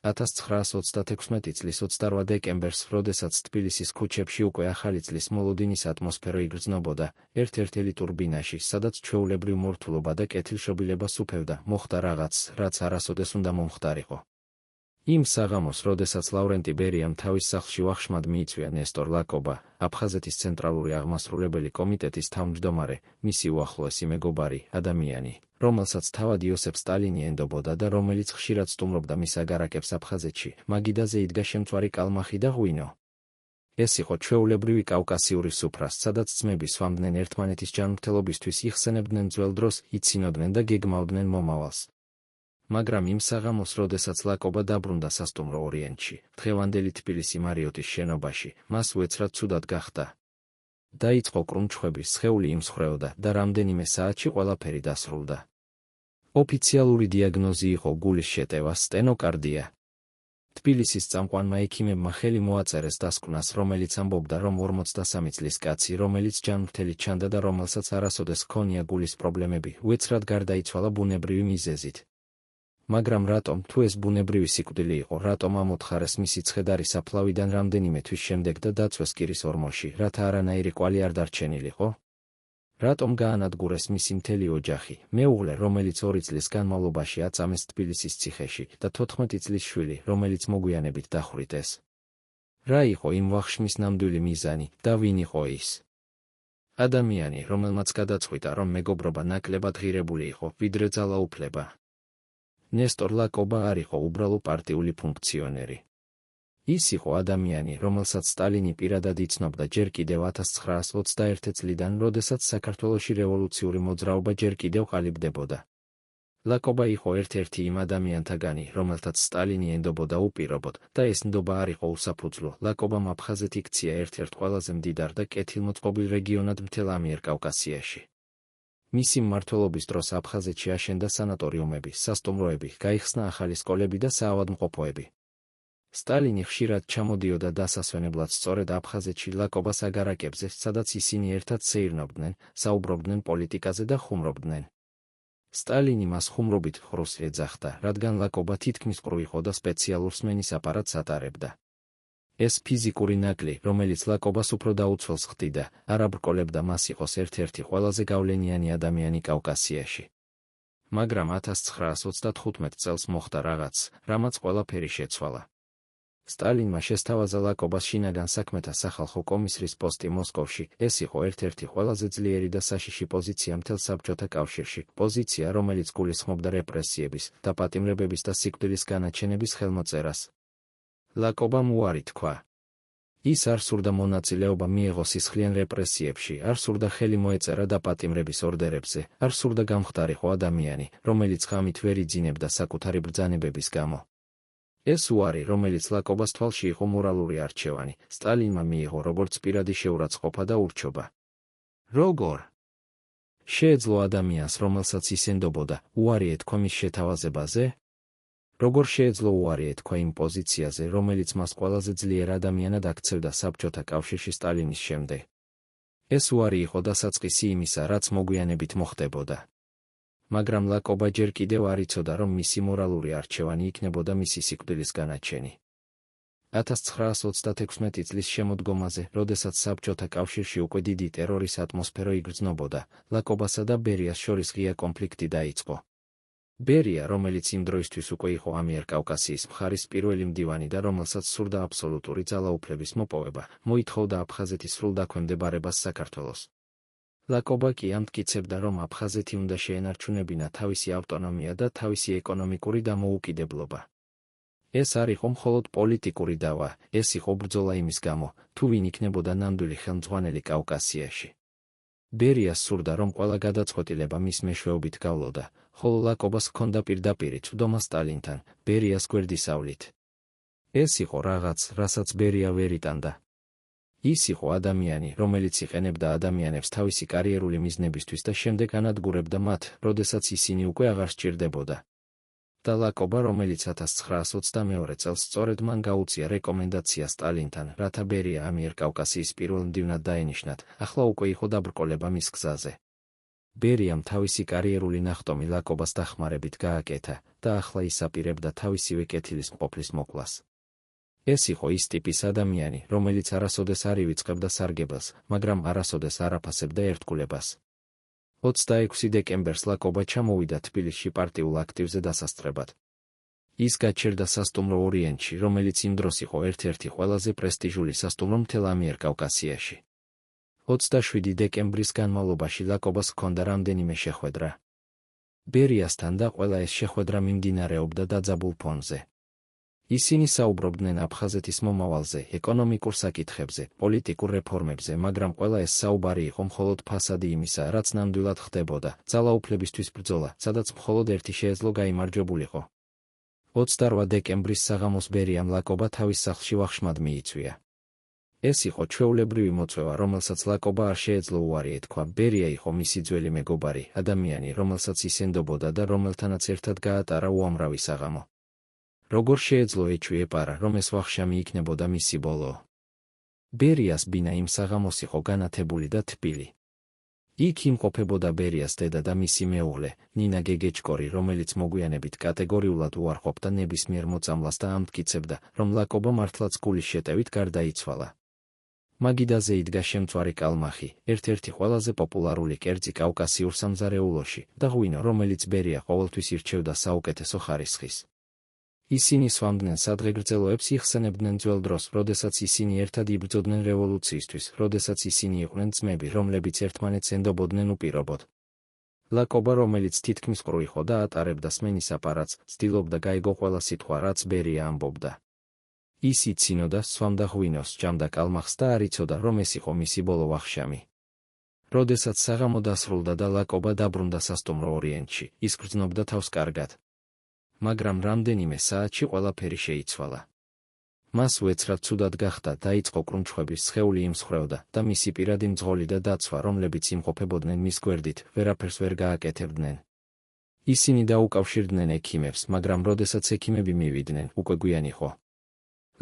1936 წლის 28 დეკემბერს, როდესაც თბილისის ქუჩებში უკვე ახალი წლის მოლოდინის ატმოსფერო იგრძნობოდა, ერთ-ერთ ელიტურ ბინაში, სადაც ჩვეულებრივ მორთულობა და კეთილშობილება სუფევდა, მოხდა რაღაც, რაც არასოდეს უნდა მომხდარიყო. იმ საღამოს, როდესაც ლავრენტი ბერიამ თავის სახლში ვახშმად მიიწვია ნესტორ ლაკობა, აფხაზეთის ცენტრალური აღმასრულებელი კომიტეტის თავმჯდომარე, მისი უახლოესი მეგობარი, ადამიანი, რომელსაც თავად იოსებ სტალინი ენდობოდა და რომელიც ხშირად სტუმრობდა მის აგარაკებს აფხაზეთში, მაგიდაზე იდგა შემწვარი კალმახი და ღვინო. ეს იყო ჩვეულებრივი კავკასიური სუფრა, სადაც ძმები სვამდნენ ერთმანეთის ჯანმრთელობისთვის, იხსენებდნენ ძველ დროს, იცინოდნენ და გეგმავდნენ მომავალს. მაგრამ იმ საღამოს, როდესაც ლაკობა დაბრუნდა სასტუმრო ორიენტში, დღევანდელი თბილისი მარიოტის შენობაში, მას უეცრად ცუდად გახდა. დაიწყო კრუნჩხვების, სხეული იმსხვრეოდა და რამდენიმე საათში ყველაფერი დასრულდა. ოფიციალური დიაგნოზი იყო გულის შეტევა, სტენოკარდია. თბილისის წამყვანმა ექიმებმა ხელი მოაწერეს დასკვნას, რომელიც ამბობდა, რომ 43 წლის კაცი, რომელიც ჯანმრთელი ჩანდა და რომელსაც არასოდეს ჰქონია გულის პრობლემები, უეცრად გარდაიცვალა ბუნებრივი მიზეზით. მაგრამ რატომ, თუ ეს ბუნებრივი სიკვდილი იყო, რატომ ამოთხარეს მისი ცხედარი საფლავიდან რამდენიმე თვის შემდეგ და დაწვეს კირის ორმოში, რათა არანაირი კვალი არ დარჩენილიყო? რატომ გაანადგურეს მისი მთელი ოჯახი, მეუღლე, რომელიც 2 წლის განმავლობაში აწამეს თბილისის ციხეში და 14 წლის შვილი, რომელიც მოგვიანებით დახვრიტეს? რა იყო იმ ვახშმის ნამდვილი მიზანი და ვინ იყო ის? ადამიანი, რომელმაც გადაწყვიტა, რომ მეგობრობა ნაკლებად ღირებული იყო, ვიდრე ძალაუფლება. ნესტორ ლაკობა არ იყო უბრალო პარტიული ფუნქციონერი. ის იყო ადამიანი, რომელსაც სტალინი პირადად იცნობდა ჯერ კიდევ 1921 წლიდან, როდესაც საქართველოში რევოლუციური მოძრაობა ჯერ კიდევ ყალიბდებოდა. ლაკობა იყო ერთ-ერთი იმ ადამიანთაგანი, რომელთაც სტალინი ენდობოდა უპირობოდ, და ეს ნდობა არ იყო უსაფუძვლო. ლაკობამ აფხაზეთი ქცია ერთ-ერთ ყველაზე მდიდარ და კეთილმოწყობილ რეგიონად მთელ ამიერკავკასიაში. მისი მმართველობის დროს აფხაზეთში აშენდა სანატორიუმები, სასტუმროები, გაიხსნა ახალი სკოლები და საავადმყოფოები. სტალინი ხშირად ჩამოდიოდა დასასვენებლად სწორედ აფხაზეთში ლაკობას აგარაკებზე, სადაც ისინი ერთად სეირნობდნენ, საუბრობდნენ პოლიტიკაზე და ხუმრობდნენ. სტალინი მას ხუმრობით ხროს ეძახდა, რადგან ლაკობა თითქმის ყრუ იყო და სპეციალურ სმენის აპარატს ატარებდა. ეს ფიზიკური ნაკლი, რომელიც ლაკობას უფრო დაუცველს ხდიდა, არ აბრკოლებდა მას იყოს ერთ-ერთი ყველაზე გავლენიანი ადამიანი კავკასიაში. მაგრამ 1935 წელს მოხდა რაღაც, რამაც ყველაფერი შეცვალა. სტალინმა შესთავაზა ლაკობას შინაგან საქმეთა სახალხო კომისრის პოსტი მოსკოვში. ეს იყო ერთ-ერთი ყველაზე ძლიერი და საშიში პოზიცია მთელ საბჭოთა კავშირში, პოზიცია, რომელიც გულისხმობდა რეპრესიების, დაპატიმრებების და სიკვდილის განაჩენების ხელმოწერას. ლაკობამ უარი თქვა. ის არ სურდა მონაწილეობა მიეღო სისხლიან რეპრესიებში, არ სურდა ხელი მოეწერა დაპატიმრების ორდერებზე, არ სურდა გამხდარიყო ადამიანი, რომელიც ღამით ვერ იძინებდა საკუთარი ბრძანებების გამო. ეს უარი, რომელიც ლაკობას თვალში იყო მორალური არჩევანი, სტალინმა მიიღო როგორც პირადი შეურაცხყოფა და ურჩობა. როგორ შეეძლო ადამიანს, რომელსაც ის ენდობოდა, უარი ეთქვა მის შეთავაზებაზე? როგორ შეეძლო უარი ეთქვა იმ პოზიციაზე, რომელიც მას ყველაზე ძლიერ ადამიანად აქცევდა საბჭოთა კავშირში სტალინის შემდეგ? ეს უარი იყო დასაწყისი იმისა, რაც მოგვიანებით მოხდებოდა. მაგრამ ლაკობა ჯერ კიდევ არ იცოდა, რომ მისი მორალური არჩევანი იქნებოდა მისი სიკვდილის განაჩენი. 1936 წლის შემოდგომაზე, როდესაც საბჭოთა კავშირში უკვე დიდი ტერორის ატმოსფერო იგრძნობოდა, ლაკობასა და ბერიას შორის ღია კონფლიქტი დაიწყო. ბერია, რომელიც იმ დროისთვის უკვე იყო ამიერკავკასიის მხარის პირველი მდივანი და რომელსაც სურდა აბსოლუტური ძალაუფლების მოპოვება, მოითხოვდა აფხაზეთის სრულ დაქვემდებარებას საქართველოს. ლაკობა კი ამტკიცებდა, რომ აფხაზეთი უნდა შეენარჩუნებინა თავისი ავტონომია და თავისი ეკონომიკური დამოუკიდებლობა. ეს არ იყო მხოლოდ პოლიტიკური დავა, ეს იყო ბრძოლა იმის გამო, თუ ვინ იქნებოდა ნამდვილი ხელმძღვანელი კავკასიაში. ბერიას სურდა, რომ ყველა გადაწყვეტილება მის მეშვეობით გავლოდა, ხოლო ლაკობას ჰქონდა პირდაპირი წვდომა სტალინთან, ბერიას გვერდისავლით. ეს იყო რაღაც, რასაც ბერია ვერ იტანდა. ის იყო ადამიანი, რომელიც იყენებდა ადამიანებს თავისი კარიერული მიზნებისთვის და შემდეგ ანადგურებდა მათ, როდესაც ისინი უკვე აღარ სჭირდებოდა. და ლაკობა, რომელიც 1922 წელს სწორედ მან გაუწია რეკომენდაცია სტალინთან, რათა ბერია ამიერკავკასიის პირველ მდივნად დაენიშნათ, ახლა უკვე იყო დაბრკოლება მის გზაზე. ბერიამ თავისი კარიერული ნახტომი ლაკობას დახმარებით გააკეთა და ახლა ის აპირებდა თავისივე კეთილის მყოფლის მოკვლას. ეს იყო ის ტიპის ადამიანი, რომელიც არასოდეს არ ივიწყებდა სარგებელს, მაგრამ არასოდეს არ აფასებდა ერთგულებას. 26 დეკემბერს ლაკობა ჩამოვიდა თბილისში პარტიულ აქტივზე დასასწრებად. ის გაჩერდა სასტუმრო ორიენტში, რომელიც იმ დროს იყო ერთ-ერთი ყველაზე პრესტიჟული სასტუმრო მთელ ამიერკავკასიაში. 27 დეკემბრის განმავლობაში ლაკობას ჰქონდა რამდენიმე შეხვედრა. ბერიასთან და ყველა ეს შეხვედრა მიმდინარეობდა დაძაბულ ფონზე. ისინი საუბრობდნენ აფხაზეთის მომავალზე, ეკონომიკურ საკითხებზე, პოლიტიკურ რეფორმებზე, მაგრამ ყველა ეს საუბარი იყო მხოლოდ ფასადი იმისა, რაც ნამდვილად ხდებოდა, ძალაუფლებისთვის ბრძოლა, სადაც მხოლოდ ერთი შეეძლო გაიმარჯვებულიყო. 28 დეკემბრის საღამოს ბერიამ ლაკობა თავის სახლში ვახშმად მიიწვია. ეს იყო ჩვეულებრივი მოწვევა, რომელსაც ლაკობა არ შეეძლო უარი ეთქვა. ბერია იყო მისი ძველი მეგობარი, ადამიანი, რომელსაც ის ენდობოდა და რომელთანაც ერთად გაატარა უამრავი საღამო. როგორ შეეძლო ეჭვი ეპარა, რომ ეს ვახშამი იქნებოდა მისი ბოლო? ბერიას ბინა იმ საღამოს იყო განათებული და თბილი. იქ იმყოფებოდა ბერიას დედა და მისი მეუღლე, ნინა გეგეჭკორი, რომელიც მოგვიანებით კატეგორიულად უარყოფდა ნებისმიერ მოწამლას და ამტკიცებდა, რომ ლაკობა მართლაც გულის შეტევით გარდაიცვალა. მაგიდაზე იდგა შემწვარი კალმახი, ერთ-ერთი ყველაზე პოპულარული კერძი კავკასიურ სამზარეულოში და ღვინო, რომელიც ბერია ყოველთვის ირჩევდა საუკეთესო ხარისხის. ისინი სვამდნენ სადღეგრძელოებს, იხსენებდნენ ძველ დროს, როდესაც ისინი ერთად იბრძოდნენ რევოლუციისთვის, როდესაც ისინი იყვნენ ძმები, რომლებიც ერთმანეთს ენდობოდნენ უპირობოდ. ლაკობა, რომელიც თითქმის ყრუ იყო და ატარებდა სმენის აპარატს, ცდილობდა გაიგო ყველა სიტყვა, რაც ბერია ამბობდა. ის იცინოდა, სვამდა ღვინოს, ჭამდა კალმახს და არ იცოდა, რომ ეს იყო მისი ბოლო ვახშამი. როდესაც საღამო დასრულდა და ლაკობა დაბრუნდა სასტუმრო ორიენტში, ის გრძნობდა თავს კარგად. მაგრამ რამდენიმე საათში ყველაფერი შეიცვალა. მას უეცრად ცუდად გახდა, დაიწყო კრუნჩხვების სხეული იმსხვრევდა და მისი პირადი მძღოლი და დაცვა, რომლებიც იმყოფებოდნენ მის გვერდით, ვერაფერს ვერ გააკეთებდნენ. ისინი დაუკავშირდნენ ექიმებს, მაგრამ როდესაც ექიმები მივიდნენ, უკვე გვიან იყო.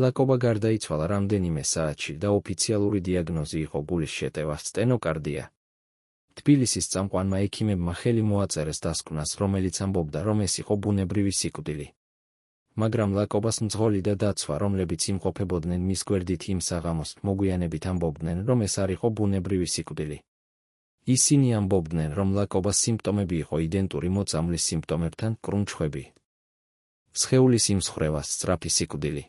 ლაკობა გარდაიცვალა რამდენიმე საათში და ოფიციალური დიაგნოზი იყო გულის შეტევა, სტენოკარდია. თბილისის წამყვანმა ექიმებმა ხელი მოაწერეს დასკვნას, რომელიც ამბობდა, რომ ეს იყო ბუნებრივი სიკვდილი. მაგრამ ლაკობას მძღოლი და დაცვა, რომლებიც იმყოფებოდნენ მის გვერდით იმ საღამოს, მოგვიანებით ამბობდნენ, რომ ეს არ იყო ბუნებრივი სიკვდილი. ისინი ამბობდნენ, რომ ლაკობას სიმპტომები იყო იდენტური მოწამლის სიმპტომებთან, კრუნჩხვები, სხეულის იმსხვრევა, სწრაფი სიკვდილი.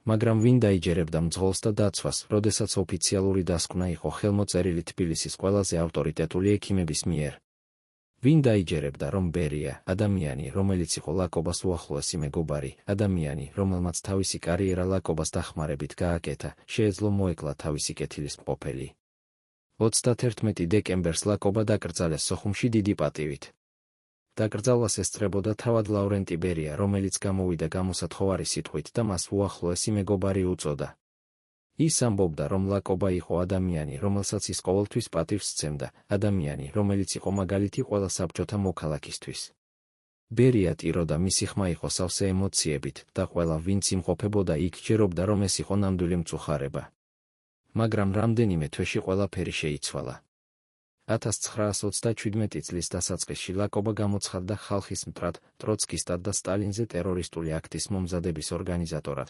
მაგრამ ვინ დაიჯერებდა მძღოლს და დაცვას, როდესაც ოფიციალური დასკვნა იყო ხელმოწერილი თბილისის ყველაზე ავტორიტეტული ექიმების მიერ? ვინ დაიჯერებდა, რომ ბერია, ადამიანი, რომელიც იყო ლაკობას უახლოესი მეგობარი, ადამიანი, რომელმაც თავისი კარიერა ლაკობას დახმარებით გააკეთა, შეეძლო მოეკლა თავისი კეთილის მყოფელი? 31 დეკემბერს ლაკობა დაკრძალეს სოხუმში დიდი პატივით. დაკრძალვას ესწრებოდა თავად ლავრენტი ბერია, რომელიც გამოვიდა გამოსათხოვარი სიტყვით და მას უახლოესი მეგობარი უწოდა. ის ამბობდა, რომ ლაკობა იყო ადამიანი, რომელსაც ის ყოველთვის პატივს სცემდა, ადამიანი, რომელიც იყო მაგალითი ყველა საბჭოთა მოქალაქისთვის. ბერია ტიროდა, მისი ხმა იყო სავსე ემოციებით და ყველა, ვინც იმყოფებოდა იქ, ჯერობდა, რომ ეს იყო ნამდვილი მწუხარება. მაგრამ რამდენიმე თვეში ყველაფერი შეიცვალა. 1927 წლის დასაწყისში ლაკობა გამოცხადდა ხალხის მტრად, ტროცკისტად და სტალინზე ტერორისტული აქტის მომზადების ორგანიზატორად.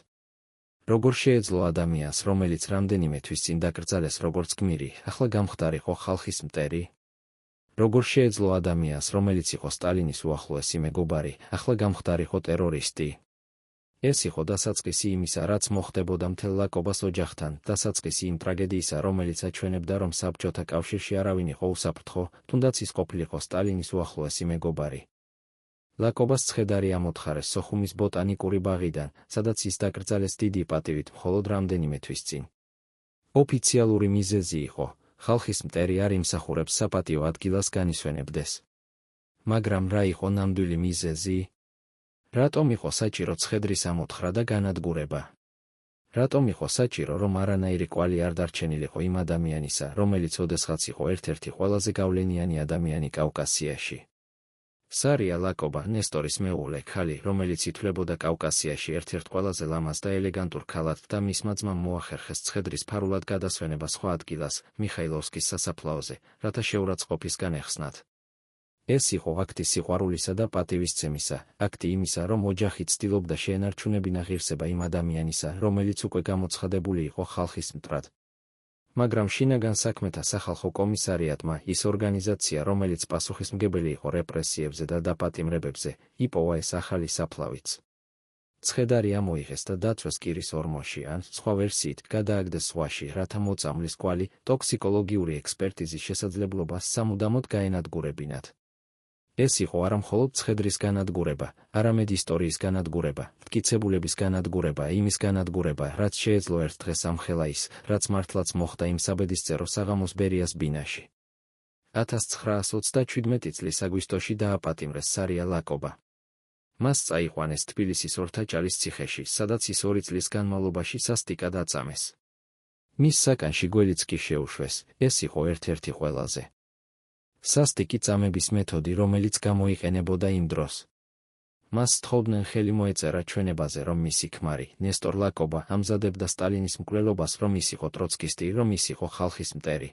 როგორ შეეძლო ადამიანს, რომელიც რამდენიმე თვის წინ დაკრძალეს როგორც გმირი, ახლა გამხდარიყო ხალხის მტერი? როგორ შეეძლო ადამიანს, რომელიც იყო სტალინის უახლოესი მეგობარი, ახლა გამხდარიყო ტერორისტი? ეს იყო დასაწყისი იმისა, რაც მოხდებოდა მთელ ლაკობას ოჯახთან, დასაწყისი იმ ტრაგედიისა, რომელიც აჩვენებდა, რომ საბჭოთა კავშირში არავინ იყო უსაფრთხო, თუნდაც ის ყოფილიყო სტალინის უახლოესი მეგობარი. ლაკობას ცხედარი ამოთხარეს სოხუმის ბოტანიკური ბაღიდან, სადაც ის დაკრძალეს დიდი პატივით მხოლოდ რამდენიმე თვის წინ. ოფიციალური მიზეზი იყო, ხალხის მტერი არ იმსახურებს საპატიო ადგილას განისვენებდეს. მაგრამ რა იყო ნამდვილი მიზეზი? რატომ იყო საჭირო ცხედრის ამოთხრა და განადგურება? რატომ იყო საჭირო, რომ არანაირი კვალი არ დარჩენილიყო იმ ადამიანისა, რომელიც ოდესღაც იყო ერთ-ერთი ყველაზე გავლენიანი ადამიანი კავკასიაში? სარია ლაკობა, ნესტორის მეუღლე ქალი, რომელიც ითვლებოდა კავკასიაში ერთ-ერთ ყველაზე ლამაზ და ელეგანტურ ქალად და მისმა ძმამ მოახერხეს ცხედრის ფარულად გადასვენება სხვა ადგილას, მიხაილოვსკის სასაფლაოზე, რათა შეურაცხყოფისგან ეხსნათ. ეს იყო აქტი სიყვარულისა და პატივისცემისა, აქტი იმისა, რომ ოჯახი ცდილობდა შეენარჩუნებინა ღირსება იმ ადამიანისა, რომელიც უკვე გამოცხადებული იყო ხალხის მტრად. მაგრამ შინაგან საქმეთა სახალხო კომისარიატმა, ის ორგანიზაცია, რომელიც პასუხისმგებელი იყო რეპრესიებზე და დაპატიმრებებზე, იპოვა ეს ახალი საფლავიც. ცხედარი ამოიღეს და დაწვეს კირის ორმოში, ან, სხვა ვერსიით, გადააგდეს ზღვაში, რათა მოწამვლის კვალი, ტოქსიკოლოგიური ექსპერტიზის შესაძლებლობას სამუდამოდ გაენადგურებინათ. ეს იყო არა მხოლოდ ცხედრის განადგურება, არამედ ისტორიის განადგურება, მტკიცებულების განადგურება, იმის განადგურება, რაც შეეძლო ერთ დღეს ამხელა ის, რაც მართლაც მოხდა იმ საბედისწერო საღამოს ბერიას ბინაში. 1937 წლის აგვისტოში დააპატიმრეს სარია ლაკობა. მას წაიყვანეს თბილისის ორთაჭალის ციხეში, სადაც ის 2 წლის განმავლობაში სასტიკად აწამეს. მის საკანში გველიც კი შეუშვეს, ეს იყო ერთ-ერთი ყველაზე სასტიკი წამების მეთოდი, რომელიც გამოიყენებოდა იმ დროს. მას სთხოვდნენ ხელი მოეწერა ჩვენებაზე, რომ მისი ქმარი, ნესტორ ლაკობა, ამზადებდა სტალინის მკვლელობას, რომ ის იყო ტროცკისტი, რომ ის იყო ხალხის მტერი.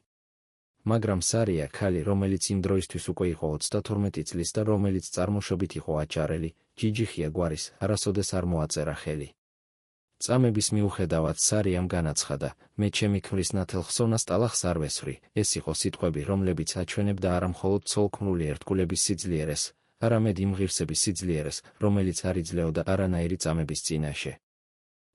მაგრამ სარია ქალი, რომელიც იმ დროისთვის უკვე იყო 32 წლის და რომელიც წარმოშობით იყო აჭარელი, ჯიჯიხია გვარის, არასოდეს არ მოაწერა ხელი. წამების მიუხედავად სარიამ განაცხადა, მე ჩემი ქმრის ნათელ ხსოვნას ტალახს არ ვესვრი, ეს იყო სიტყვები, რომლებიც აჩვენებდა არა მხოლოდ ცოლ-ქმრული ერთგულების სიძლიერეს, არამედ იმ ღირსების სიძლიერეს, რომელიც არ იძლეოდა არანაირი წამების წინაშე.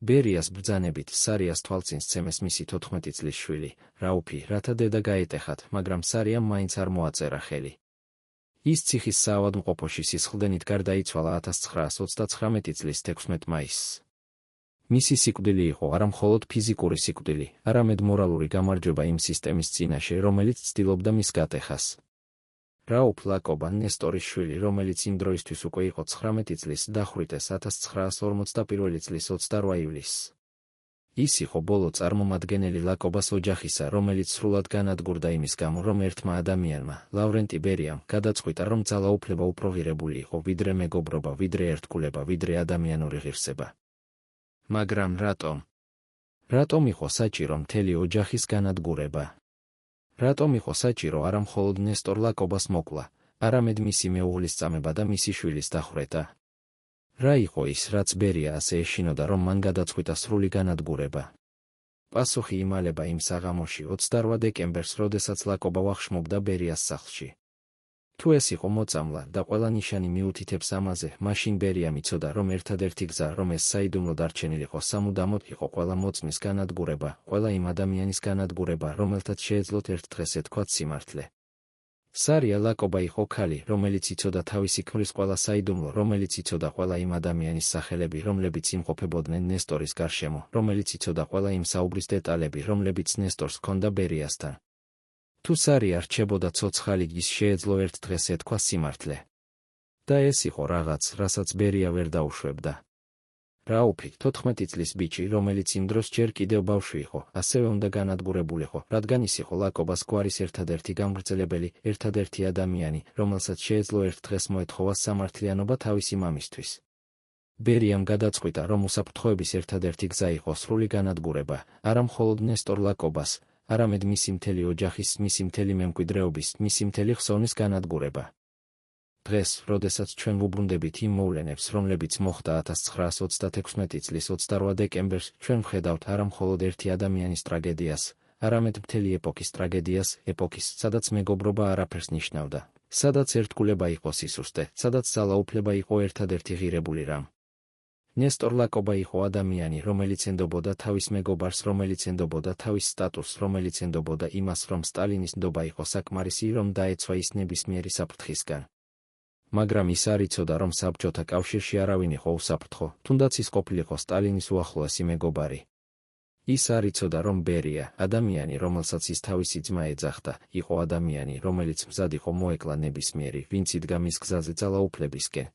ბერიას ბრძანებით სარიას თვალწინ სცემეს მისი 14 წლის შვილი, რაუფი, რათა დედა გაეტეხათ, მაგრამ სარიამ მაინც არ მოაწერა ხელი. ის ციხის საავადმყოფოში სისხლდენით გარდაიცვალა 1939 წლის 16 მაისს. მისი სიკვდილი იყო არა მხოლოდ ფიზიკური სიკვდილი, არამედ მორალური გამარჯვება იმ სისტემის წინაშე, რომელიც ცდილობდა მის გატეხას. რაუფ ლაკობა, ნესტორის შვილი, რომელიც იმ დროისთვის უკვე იყო 19 წლის, დახვრიტეს 1941 წლის 28 ივლისს. ის იყო ბოლო წარმომადგენელი ლაკობას ოჯახისა, რომელიც სრულად განადგურდა იმის გამო, რომ ერთმა ადამიანმა, ლავრენტი ბერიამ, გადაწყვიტა, რომ ძალაუფლება უფრო ღირებული იყო, ვიდრე მეგობრობა, ვიდრე ერთგულება, ვიდრე ადამიანური ღირსება. მაგრამ რატომ? რატომ იყო საჭირო მთელი ოჯახის განადგურება? რატომ იყო საჭირო არა მხოლოდ ნესტორ ლაკობას მოკლა, არამედ მისი მეუღლის წამება და მისი შვილის დახვრეტა? რა იყო ის, რაც ბერია ასე ეშინოდა, რომ მან გადაწყვიტა სრული განადგურება? პასუხი იმალება იმ საღამოში 28 დეკემბერს, როდესაც ლაკობა ვახშმობდა ბერიას სახლში. თუ ეს იყო მოწამლა და ყველა ნიშანი მიუთითებს ამაზე, მაშინ ბერიამ იცოდა, რომ ერთადერთი გზა, რომ ეს საიდუმლო დარჩენილიყო სამუდამოდ იყო ყველა მოწმის განადგურება, ყველა იმ ადამიანის განადგურება, რომელთაც შეეძლოთ ერთ დღეს ეთქვათ სიმართლე. სარია ლაკობა იყო ქალი, რომელიც იცოდა თავისი ქმრის ყველა საიდუმლო, რომელიც იცოდა ყველა იმ ადამიანის სახელები, რომლებიც იმყოფებოდნენ ნესტორის გარშემო, რომელიც იცოდა ყველა იმ საუბრის დეტალები, რომლებიც ნესტორს ჰქონდა ბერიასთან. თუ სარია რჩებოდა ცოცხალი, ის შეეძლო ერთ დღეს ეთქვა სიმართლე. და ეს იყო რაღაც, რასაც ბერია ვერ დაუშვებდა. რაუფი, 14 წლის ბიჭი, რომელიც იმ დროს ჯერ კიდევ ბავშვი იყო, ასევე უნდა განადგურებულიყო, რადგან ის იყო ლაკობას გვარის ერთადერთი გამგრძელებელი, ერთადერთი ადამიანი, რომელსაც შეეძლო ერთ დღეს მოეთხოვა სამართლიანობა თავისი მამისთვის. ბერიამ გადაწყვიტა, რომ უსაფრთხოების ერთადერთი გზა იყო სრული განადგურება, არა მხოლოდ ნესტორ ლაკობას, არამედ მისი მთელი ოჯახის, მისი მთელი მემკვიდრეობის, მისი მთელი ხსოვნის განადგურება. დღეს, როდესაც ჩვენ ვუბრუნდებით იმ მოვლენებს, რომლებიც მოხდა 1936 წლის 28 დეკემბერს, ჩვენ ვხედავთ არა მხოლოდ ერთი ადამიანის ტრაგედიას, არამედ მთელი ეპოქის ტრაგედიას, ეპოქის, სადაც მეგობრობა არაფერს ნიშნავდა, სადაც ერთგულება იყო სისუსტე, სადაც ძალაუფლება იყო ერთადერთი ღირებული რამ. ნესტორ ლაკობა იყო ადამიანი, რომელიც ენდობოდა თავის მეგობარს, რომელიც ენდობოდა თავის სტატუსს, რომელიც ენდობოდა იმას, რომ სტალინის ნდობა იყო საკმარისი, რომ დაეცვა ის ნებისმიერი საფრთხისგან. მაგრამ ის არ იცოდა, რომ საბჭოთა კავშირში არავინ იყო უსაფრთხო, თუნდაც ის ყოფილიყო სტალინის უახლოესი მეგობარი. ის არ იცოდა, რომ ბერია, ადამიანი, რომელსაც ის თავისი ძმა ეძახდა, იყო ადამიანი, რომელიც მზად იყო მოეკლა ნებისმიერი, ვინც იდგა მის გზაზე ძალაუფლებისკენ.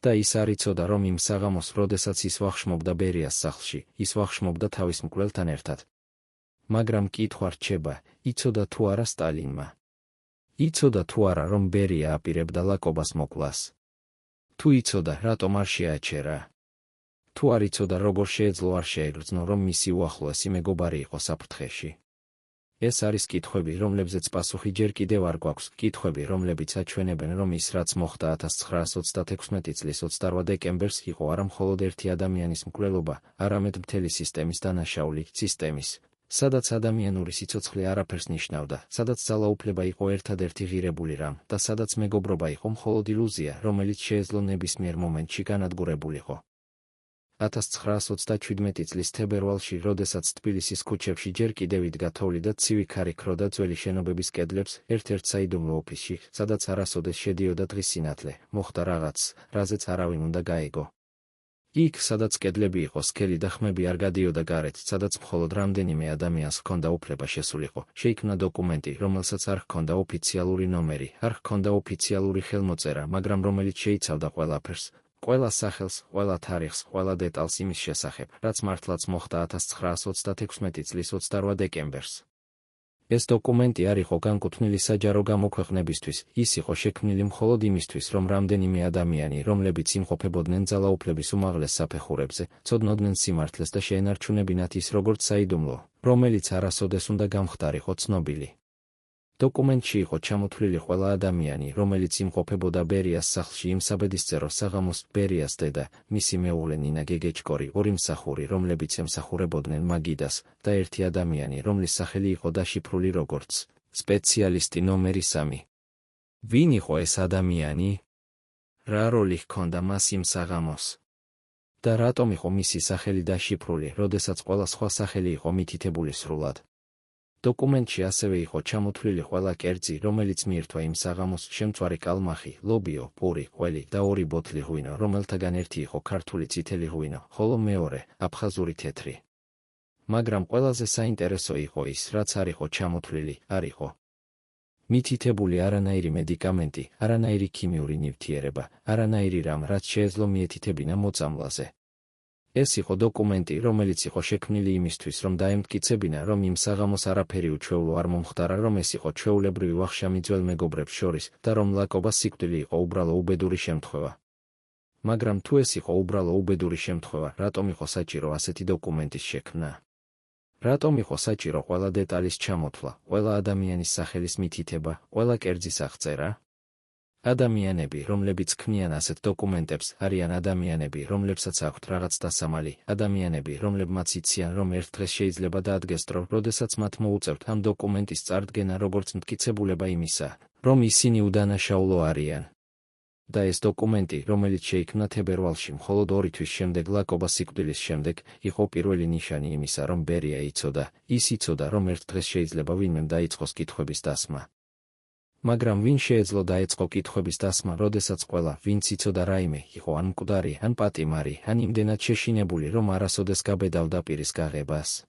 და ის არ იცოდა, რომ იმ საღამოს, როდესაც ის ვახშმობდა ბერიას სახლში, ის ვახშმობდა თავის მკვლელთან ერთად. მაგრამ კითხვა რჩება, იცოდა თუ არა სტალინმა. იცოდა თუ არა, რომ ბერია აპირებდა ლაკობას მოკვლას. თუ იცოდა, რატომ არ შეაჩერა? თუ არ იცოდა, როგორ შეეძლო არ შეეგრძნო, რომ მისი უახლოესი მეგობარი იყო საფრთხეში. ეს არის კითხვები, რომლებზეც პასუხი ჯერ კიდევ არ გვაქვს, კითხვები, რომლებიც აჩვენებენ, რომ ის, რაც მოხდა 1936 წლის 28 დეკემბერს, იყო არა მხოლოდ ერთი ადამიანის მკვლელობა, არამედ მთელი სისტემის დანაშაული, სისტემის, სადაც ადამიანური სიცოცხლე არაფერს ნიშნავდა, სადაც ძალაუფლება იყო ერთადერთი ღირებული რამ და სადაც მეგობრობა იყო მხოლოდ ილუზია, რომელიც შეეძლო ნებისმიერ მომენტში განადგურებულიყო. 1937 წლის თებერვალში, როდესაც თბილისის ქუჩებში ჯერ კიდევ იდგა თოვლი და ცივი ქარი ქროდა ძველი შენობების კედლებს, ერთ-ერთ საიდუმლო ოფისში, სადაც არასოდეს შედიოდა დღის სინათლე, მოხდა რაღაც, რაზეც არავინ უნდა გაეგო. იქ, სადაც კედლები იყო სქელი და ხმები არ გადიოდა გარეთ, სადაც მხოლოდ რამდენიმე ადამიანს ჰქონდა უფლება შესულიყო, შეიქმნა დოკუმენტი, რომელსაც არ ჰქონდა ოფიციალური ნომერი, არ ჰქონდა ოფიციალური ხელმოწერა, მაგრამ რომელიც შეიცავდა ყველაფერს. ყველა სახელს, ყველა თარიღს, ყველა დეტალს იმის შესახებ, რაც მართლაც მოხდა 1936 წლის 28 დეკემბერს. ეს დოკუმენტი არ იყო განკუთვნილი საჯარო გამოქვეყნებისთვის, ის იყო შექმნილი მხოლოდ იმისთვის, რომ რამდენიმე ადამიანი, რომლებიც იმყოფებოდნენ ძალაუფლების უმაღლეს საფეხურებზე, ცოდნოდნენ სიმართლეს და შეენარჩუნებინათ ის როგორც საიდუმლო, რომელიც არასოდეს უნდა გამხდარიყო ცნობილი. დოკუმენტში იყო ჩამოთვლილი ყველა ადამიანი, რომელიც იმყოფებოდა ბერიას სახლში იმ საბედისწერო საღამოს, ბერიას დედა, მისი მეუღლე ნინა გეგეჭკორი, ორი მსახური, რომლებიც ემსახურებოდნენ მაგიდას და ერთი ადამიანი, რომლის სახელი იყო დაშიფრული როგორც სპეციალისტი ნომერი 3. ვინ იყო ეს ადამიანი? რა როლი ჰქონდა მას იმ საღამოს? და რატომ იყო მისი სახელი დაშიფრული, როდესაც ყველა სხვა სახელი იყო მითითებული სრულად? დოკუმენტში ასევე იყო ჩამოთვლილი ყველა კერძი, რომელიც მიირთვა იმ საღამოს, შემწვარი კალმახი, ლობიო, პური, ყველი და ორი ბოთლი ღვინო, რომელთაგან ერთი იყო ქართული წითელი ღვინო, ხოლო მეორე, აფხაზური თეთრი. მაგრამ ყველაზე საინტერესო იყო ის, რაც არ იყო ჩამოთვლილი, არ იყო მითითებული არანაირი მედიკამენტი, არანაირი ქიმიური ნივთიერება, არანაირი რამ, რაც შეეძლო მიეთითებინა მოწამვლაზე. ეს იყო დოკუმენტი, რომელიც იყო შექმნილი იმისთვის, რომ დაემტკიცებინა, რომ იმ საღამოს არაფერი უჩვეულო არ მომხდარა, რომ ეს იყო ჩვეულებრივი ვახშამი ძველ მეგობრებს შორის და რომ ლაკობა სიკვდილი იყო უბრალო უბედური შემთხვევა. მაგრამ თუ ეს იყო უბრალო უბედური შემთხვევა, რატომ იყო საჭირო ასეთი დოკუმენტის შექმნა? რატომ იყო საჭირო ყველა დეტალის ჩამოთვლა, ყველა ადამიანის სახელის მითითება, ყველა კერძის აღწერა? ადამიანები, რომლებიც ქმნიან ასეთ დოკუმენტებს, არიან ადამიანები, რომლებსაც აქვთ რაღაც დასამალი, ადამიანები, რომლებმაც იციან, რომ ერთ დღეს შეიძლება დაადგეს დრო, როდესაც მათ მოუწევთ ამ დოკუმენტის წარდგენა როგორც მტკიცებულება იმისა, რომ ისინი უდანაშაულო არიან. და ეს დოკუმენტი, რომელიც შეიქმნა თებერვალში მხოლოდ 2 თვის შემდეგ ლაკობა სიკვდილის შემდეგ, იყო პირველი ნიშანი იმისა, რომ ბერია იცოდა, ის იცოდა, რომ ერთ დღეს შეიძლება ვინმემ დაიწყოს კითხვების დასმა. მაგრამ ვინ შეეძლო დაეწყო კითხვების დასმა, როდესაც ყველა, ვინც იცოდა რაიმე, იყო ან მკვდარი, ან პატიმარი, ან იმდენად შეშინებული, რომ არასოდეს გაბედავდა პირის გაღებას.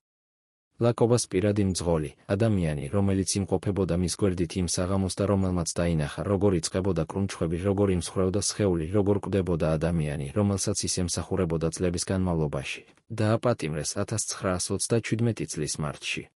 ლაკობას პირადი მძღოლი, ადამიანი, რომელიც იმყოფებოდა მის გვერდით იმ საღამოს და რომელმაც დაინახა, როგორ იწყებოდა კრუნჩხვები, როგორ იმსხვრევდა სხეული, როგორ კვდებოდა ადამიანი, რომელსაც ის ემსახურებოდა წლების განმავლობაში, და აპატიმრეს 1937 წლის მარტში.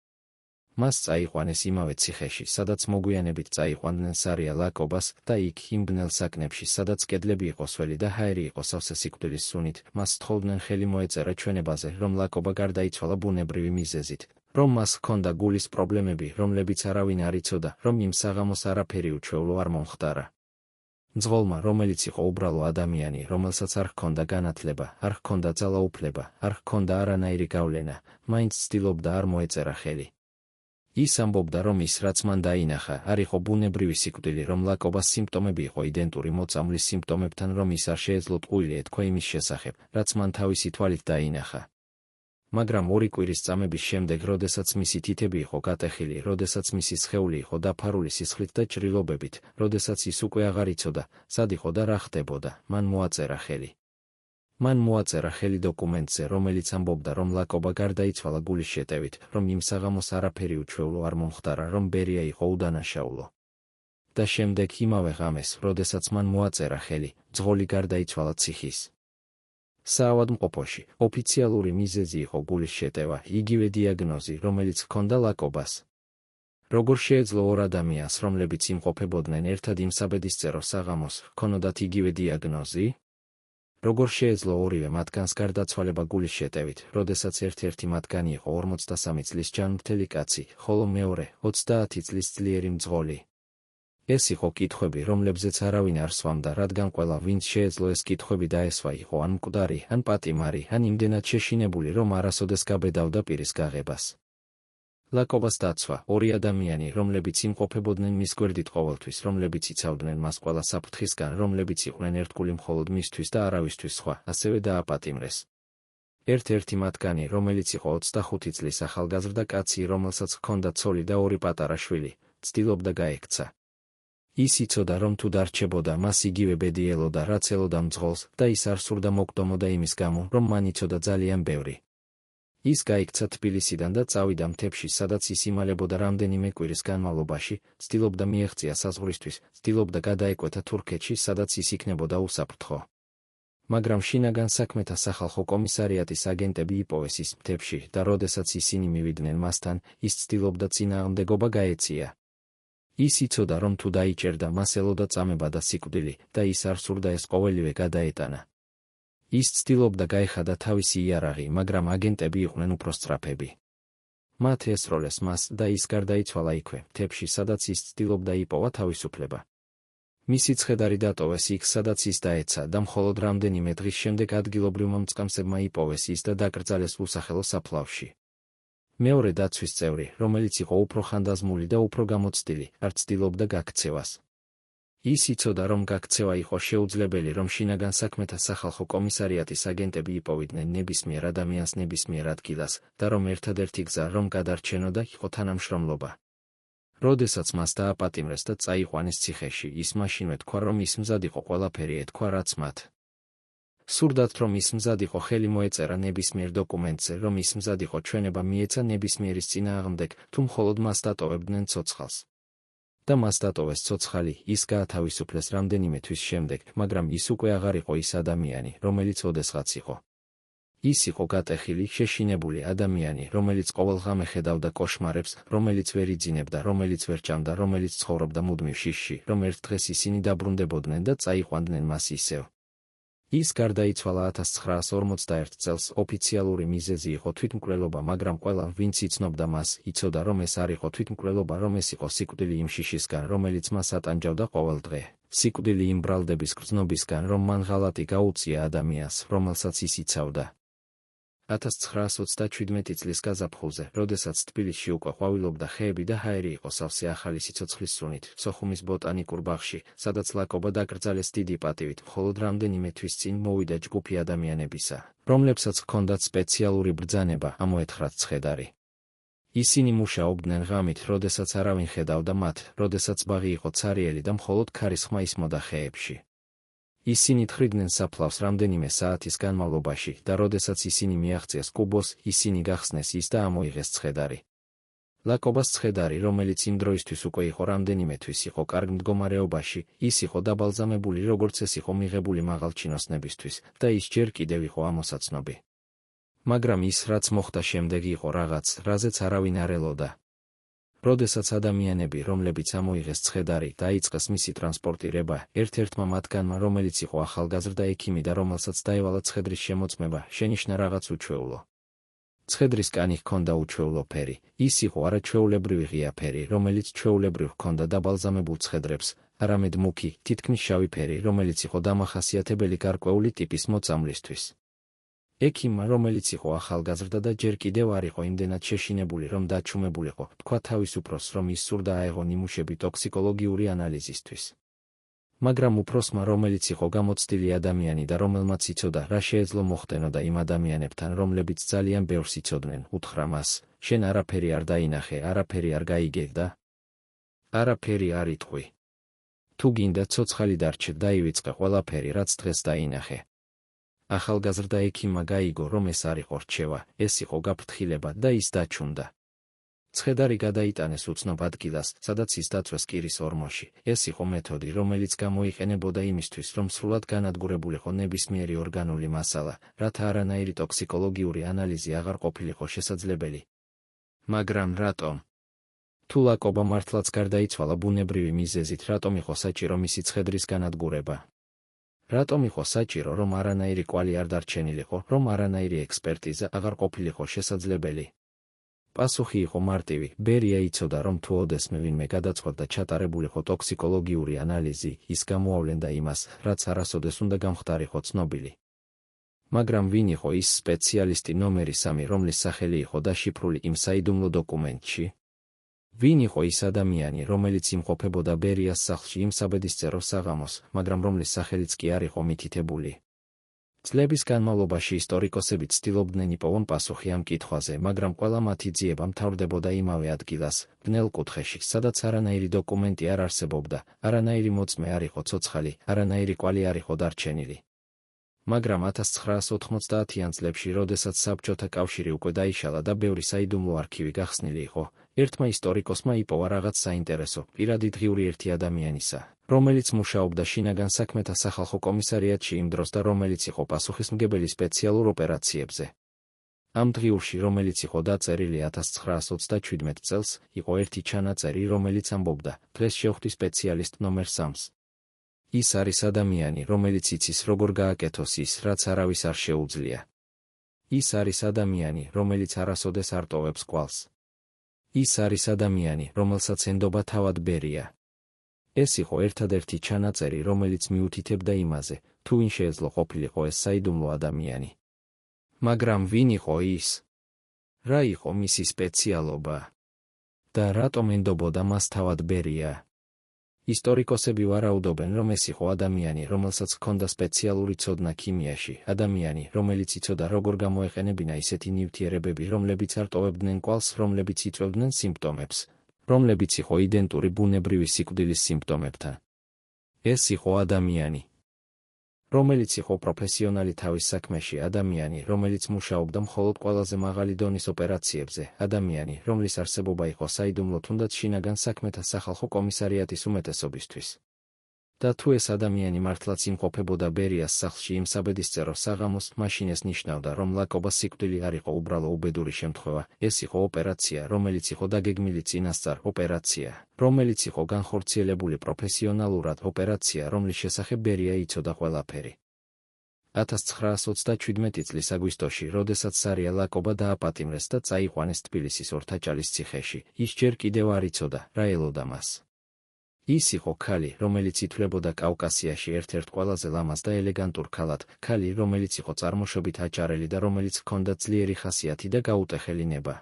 მას წაიყვანეს იმავე ციხეში, სადაც მოგვიანებით წაიყვანდნენ სარია ლაკობას და იქ იმ ბნელ საკნებში, სადაც კედლები იყო სველი და ჰაერი იყო სავსე სიკვდილის სუნით, მას სთხოვდნენ ხელი მოეწერა ჩვენებაზე, რომ ლაკობა გარდაიცვალა ბუნებრივი მიზეზით, რომ მას ჰქონდა გულის პრობლემები, რომლებიც არავინ არ იცოდა, რომ იმ საღამოს არაფერი უჩვეულო არ მომხდარა. მძღოლმა, რომელიც იყო უბრალო ადამიანი, რომელსაც არ ჰქონდა განათლება, არ ჰქონდა ძალაუფლება, არ ჰქონდა არანაირი გავლენა, მაინც ცდილობდა არ მოეწერა ხელი. ის ამბობდა, რომ ის, რაც მან დაინახა, არ იყო ბუნებრივი სიკვდილი, რომ ლაკობას სიმპტომები იყო იდენტური მოწამვლის სიმპტომებთან, რომ ის არ შეეძლო ტყუილი ეთქვა იმის შესახებ, რაც მან თავისი თვალით დაინახა. მაგრამ 2 კვირის წამების შემდეგ, როდესაც მისი თითები იყო გატეხილი, როდესაც მისი სხეული იყო დაფარული სისხლით და ჭრილობებით, როდესაც ის უკვე აღარ იცოდა, სად იყო და რა ხდებოდა, მან მოაწერა ხელი. მან მოაწერა ხელი დოკუმენტზე, რომელიც ამბობდა, რომ ლაკობა გარდაიცვალა გულის შეტევით, რომ იმ საღამოს არაფერი უჩვეულო არ მომხდარა, რომ ბერია იყო უდანაშაულო. და შემდეგ იმავე ღამეს, როდესაც მან მოაწერა ხელი, მძღოლი გარდაიცვალა ციხის საავადმყოფოში. ოფიციალური მიზეზი იყო გულის შეტევა, იგივე დიაგნოზი, რომელიც ჰქონდა ლაკობას. როგორ შეეძლო ორ ადამიანს, რომლებიც იმყოფებოდნენ ერთად იმ საბედისწერო საღამოს, ჰქონოდათ იგივე დიაგნოზი? როგორ შეეძლო ორივე მათგანს გარდაცვალება გულის შეტევით, როდესაც ერთ-ერთი მათგანი იყო 53 წლის ჯანმრთელი კაცი, ხოლო მეორე 30 წლის ძლიერი მძღოლი? ეს იყო კითხვები, რომლებზეც არავინ არ სვამდა, რადგან ყველა, ვინც შეეძლო ეს კითხვები დაესვა, იყო ან მკვდარი, ან პატიმარი, ან იმდენად შეშინებული, რომ არასოდეს გაბედავდა პირის გაღებას. ლაკობას დაცვა, ორი ადამიანი, რომლებიც იმყოფებოდნენ მის გვერდით ყოველთვის, რომლებიც იცავდნენ მას ყველა საფრთხისგან, რომლებიც იყვნენ ერთგული მხოლოდ მისთვის და არავისთვის სხვა, ასევე დააპატიმრეს. ერთ-ერთი მათგანი, რომელიც იყო 25 წლის ახალგაზრდა კაცი, რომელსაც ჰქონდა ცოლი და ორი პატარა შვილი, ცდილობდა გაექცა. ის იცოდა, რომ თუ დარჩებოდა, მას იგივე ბედი ელოდა, რაც ელოდა მძღოლს, და ის არ სურდა მოკდომოდა იმის გამო, რომ მან იცოდა ძალიან ბევრი. ის გაიქცა თბილისიდან და წავიდა მთებში, სადაც ის იმალებოდა რამდენიმე კვირის განმავლობაში, ცდილობდა მიეღწია საზღვრისთვის, ცდილობდა გადაეკვეთა თურქეთში, სადაც ის იქნებოდა უსაფრთხო. მაგრამ შინაგან საქმეთა სახალხო კომისარიატის აგენტები იპოვეს ის მთებში და როდესაც ისინი მივიდნენ მასთან, ის ცდილობდა წინააღმდეგობა გაეწია. ის იცოდა, რომ თუ დაიჭერდა, მას ელოდა წამება და სიკვდილი, და ის არ სურდა ეს ყოველივე გადაეტანა. ის ცდილობდა გაეხადა თავისი იარაღი, მაგრამ აგენტები იყვნენ უფრო სწრაფები. მათ ესროლეს მას და ის გარდაიცვალა იქვე, მთებში, სადაც ის ცდილობდა იპოვა თავისუფლება. მისი ცხედარი დატოვეს იქ, სადაც ის დაეცა და მხოლოდ რამდენიმე დღის შემდეგ ადგილობრივმა მწყემსებმა იპოვეს ის და დაკრძალეს უსახელო საფლავში. მეორე დაცვის წევრი, რომელიც იყო უფრო ხანდაზმული და უფრო გამოცდილი, არ ცდილობდა გაქცევას. ის იცოდა, რომ გაქცევა იყო შეუძლებელი, რომ შინაგან საქმეთა სახალხო კომისარიატის აგენტები იპოვიდნენ ნებისმიერ ადამიანს ნებისმიერ ადგილას და რომ ერთადერთი გზა, რომ გადარჩენოდა, იყო თანამშრომლობა. როდესაც მას დააპატიმრეს და წაიყვანეს ციხეში, ის მაშინვე თქვა, რომ ის მზად იყო ყველაფერი ეთქვა, რაც მათ სურდათ, რომ ის მზად იყო ხელი მოეწერა ნებისმიერ დოკუმენტზე, რომ ის მზად იყო ჩვენება მიეცა ნებისმიერის წინააღმდეგ, თუ მხოლოდ მას დატოვებდნენ ცოცხალს. და მას დატოვეს ცოცხალი, ის გაათავისუფლეს რამდენიმე თვის შემდეგ, მაგრამ ის უკვე აღარ იყო ის ადამიანი, რომელიც ოდესღაც იყო. ის იყო გატეხილი, შეშინებული ადამიანი, რომელიც ყოველღამე ხედავდა კოშმარებს, რომელიც ვერ იძინებდა, რომელიც ვერ ჭამდა, რომელიც ცხოვრობდა მუდმივ შიშში, რომ ერთ დღეს ისინი დაბრუნდებოდნენ და წაიყვანდნენ მას ისევ. ის გარდაიცვალა 1941 წელს, ოფიციალური მიზეზი იყო თვითმკვლელობა, მაგრამ ყველა, ვინც იცნობდა მას, იცოდა, რომ ეს არ იყო თვითმკვლელობა, რომ ეს იყო სიკვდილი იმ შიშისგან, რომელიც მას ატანჯავდა ყოველ დღე. სიკვდილი იმ ბრალდების გრძნობისგან, რომ მან ღალატი გაუწია ადამიანს, რომელსაც ის იცავდა. 1937 წლის გაზაფხულზე, როდესაც თბილისში უკვე ყვავილობდა ხეები და ჰაერი იყო სავსე ახალი სიცოცხლის სუნით, სოხუმის ბოტანიკურ ბაღში, სადაც ლაკობა დაკრძალეს დიდი პატივით, მხოლოდ რამდენიმე თვის წინ მოვიდა ჯგუფი ადამიანებისა, რომლებსაც ჰქონდათ სპეციალური ბრძანება, ამოეთხრათ ცხედარი. ისინი მუშაობდნენ ღამით, როდესაც არავინ ხედავდა მათ, როდესაც ბაღი იყო ცარიელი და მხოლოდ ქარის ხმა ისმოდა ხეებში. ისინი თხრიდნენ საფლავს რამდენიმე საათის განმავლობაში და როდესაც ისინი მიაღწიეს კუბოს, ისინი გახსნეს ის და ამოიღეს ცხედარი. ლაკობას ცხედარი, რომელიც იმ დროისთვის უკვე იყო რამდენიმე თვის იყო კარგ მდგომარეობაში, ის იყო დაბალზამებული, როგორც ეს იყო მიღებული მაღალჩინოსნებისთვის და ის ჯერ კიდევ იყო ამოსაცნობი. მაგრამ ის, რაც მოხდა შემდეგ, იყო რაღაც, რაზეც არავინ არ ელოდა. როდესაც ადამიანები, რომლებიც ამოიღეს ცხედარი, დაიწყეს მისი ტრანსპორტირება, ერთ-ერთმა მათგანმა, რომელიც იყო ახალგაზრდა ექიმი და რომელსაც დაევალა ცხედრის შემოწმება, შენიშნა რაღაც უჩვეულო. ცხედრის კანი ჰქონდა უჩვეულო ფერი, ის იყო არაჩვეულებრივი ღია ფერი, რომელიც ჩვეულებრივ ჰქონდა დაბალზამებულ ცხედრებს, არამედ მუქი, თითქმის შავი ფერი, რომელიც იყო დამახასიათებელი გარკვეული ტიპის მოწამვლისთვის. ექიმმა, რომელიც იყო ახალგაზრდა და ჯერ კიდევ არ იყო იმდენად შეშინებული, რომ დაჩუმებულიყო, თქვა თავის უფროსს, რომ ის სურდა აეღო ნიმუშები ტოქსიკოლოგიური ანალიზისთვის. მაგრამ უფროსმა, რომელიც იყო გამოცდილი ადამიანი და რომელმაც იცოდა, რა შეეძლო მოხდენოდა იმ ადამიანებთან, რომლებიც ძალიან ბევრს იცოდნენ, უთხრა მას, შენ არაფერი არ დაინახე, არაფერი არ გაიგე და არაფერი არ იტყვი. თუ გინდა ცოცხალი დარჩე, დაივიწყე ყველაფერი, რაც დღეს დაინახე. ახალგაზრდა ექიმმა გაიგო, რომ ეს არ იყო რჩევა, ეს იყო გაფრთხილება და ის დაჩუნდა. ცხედარი გადაიტანეს უცნობ ადგილას, სადაც ის დაწვეს კირის ორმოში. ეს იყო მეთოდი, რომელიც გამოიყენებოდა იმისთვის, რომ სრულად განადგურებულიყო ნებისმიერი ორგანული მასალა, რათა არანაირი ტოქსიკოლოგიური ანალიზი აღარ ყოფილიყო შესაძლებელი. მაგრამ რატომ? თუ ლაკობა მართლაც გარდაიცვალა ბუნებრივი მიზეზით, რატომ იყო საჭირო მისი ცხედრის განადგურება? რატომ იყო საჭირო, რომ არანაირი კვალი არ დარჩენილიყო, რომ არანაირი ექსპერტიზა აღარ ყოფილიყო შესაძლებელი? პასუხი იყო მარტივი. ბერია იცოდა, რომ თუ ოდესმე ვინმე გადაწყვეტდა ჩატარებულიყო ტოქსიკოლოგიური ანალიზი, ის გამოავლენდა იმას, რაც არასოდეს უნდა გამხდარიყო ცნობილი. მაგრამ ვინ იყო ის სპეციალისტი ნომერი 3, რომლის სახელი იყო დაშიფრული იმ საიდუმლო დოკუმენტში? ვინ იყო ის ადამიანი, რომელიც იმყოფებოდა ბერიას სახლში იმ საბედისწერო საღამოს, მაგრამ რომლის სახელიც კი არ იყო მითითებული? წლების განმავლობაში ისტორიკოსები ცდილობდნენ იპოვონ პასუხი ამ კითხვაზე, მაგრამ ყველა მათი ძიება მთავრდებოდა იმავე ადგილას, ბნელ კუთხეში, სადაც არანაირი დოკუმენტი არ არსებობდა, არანაირი მოწმე არ იყო ცოცხალი, არანაირი კვალი არ იყო დარჩენილი. მაგრამ 1990-იან წლებში, როდესაც საბჭოთა კავშირი უკვე დაიშალა და ბევრი საიდუმლო არქივი გახსნილი იყო, ერთმა ისტორიკოსმა იპოვა რაღაც საინტერესო, პირადი დღიური ერთი ადამიანისა, რომელიც მუშაობდა შინაგან საქმეთა სახალხო კომისარიატში იმ დროს და რომელიც იყო პასუხისმგებელი სპეციალურ ოპერაციებზე. ამ დღიურში, რომელიც იყო დაწერილი 1927 წელს, იყო ერთი ჩანაწერი, რომელიც ამბობდა, დღეს შევხვდი სპეციალისტ ნომერ 3-ს. ის არის ადამიანი, რომელიც იცის როგორ გააკეთოს ის, რაც არავის არ შეუძლია. ის არის ადამიანი, რომელიც არასოდეს არ ტოვებს კვალს. ის არის ადამიანი, რომელსაც ენდობა თავად ბერია. ეს იყო ერთადერთი ჩანაწერი, რომელიც მიუთითებდა იმაზე, თუ ვინ შეეძლო ყოფილიყო ეს საიდუმლო ადამიანი. მაგრამ ვინ იყო ის? რა იყო მისი სპეციალობა? და რატომ ენდობოდა მას თავად ბერია? ისტორიკოსები ვარაუდობენ, რომ ეს იყო ადამიანი, რომელსაც ჰქონდა სპეციალური ცოდნა ქიმიაში, ადამიანი, რომელიც იცოდა როგორ გამოეყენებინა ისეთი ნივთიერებები, რომლებიც არ ტოვებდნენ კვალს, რომლებიც იწვევდნენ სიმპტომებს, რომლებიც იყო იდენტური ბუნებრივი სიკვდილის სიმპტომებთან. ეს იყო ადამიანი, რომელიც იყო პროფესიონალი თავის საქმეში, ადამიანი, რომელიც მუშაობდა მხოლოდ ყველაზე მაღალი დონის ოპერაციებზე, ადამიანი, რომლის არსებობა იყო საიდუმლო თუნდაც შინაგან საქმეთა სახალხო კომისარიატის უმეტესობისთვის. და თუ ეს ადამიანი მართლაც იმყოფებოდა ბერიას სახლში იმ საბედისწერო საღამოს, მაშინ ეს ნიშნავდა, რომ ლაკობა სიკვდილი არ იყო უბრალო უბედური შემთხვევა, ეს იყო ოპერაცია, რომელიც იყო დაგეგმილი წინასწარ, ოპერაცია, რომელიც იყო განხორციელებული პროფესიონალურად, ოპერაცია, რომლის შესახებ ბერია იცოდა ყველაფერი. 1927 წლის აგვისტოში, როდესაც სარია ლაკობა დააპატიმრეს და წაიყვანეს თბილისის ორთაჭალის ციხეში, ის ჯერ კიდევ არ იცოდა, რა ელოდა მას. ის იყო ქალი, რომელიც ითვლებოდა კავკასიაში ერთ-ერთ ყველაზე ლამაზ და ელეგანტურ ქალად, ქალი, რომელიც იყო წარმოშობით აჭარელი და რომელიც ჰქონდა ძლიერი ხასიათი და გაუტეხელი ნება.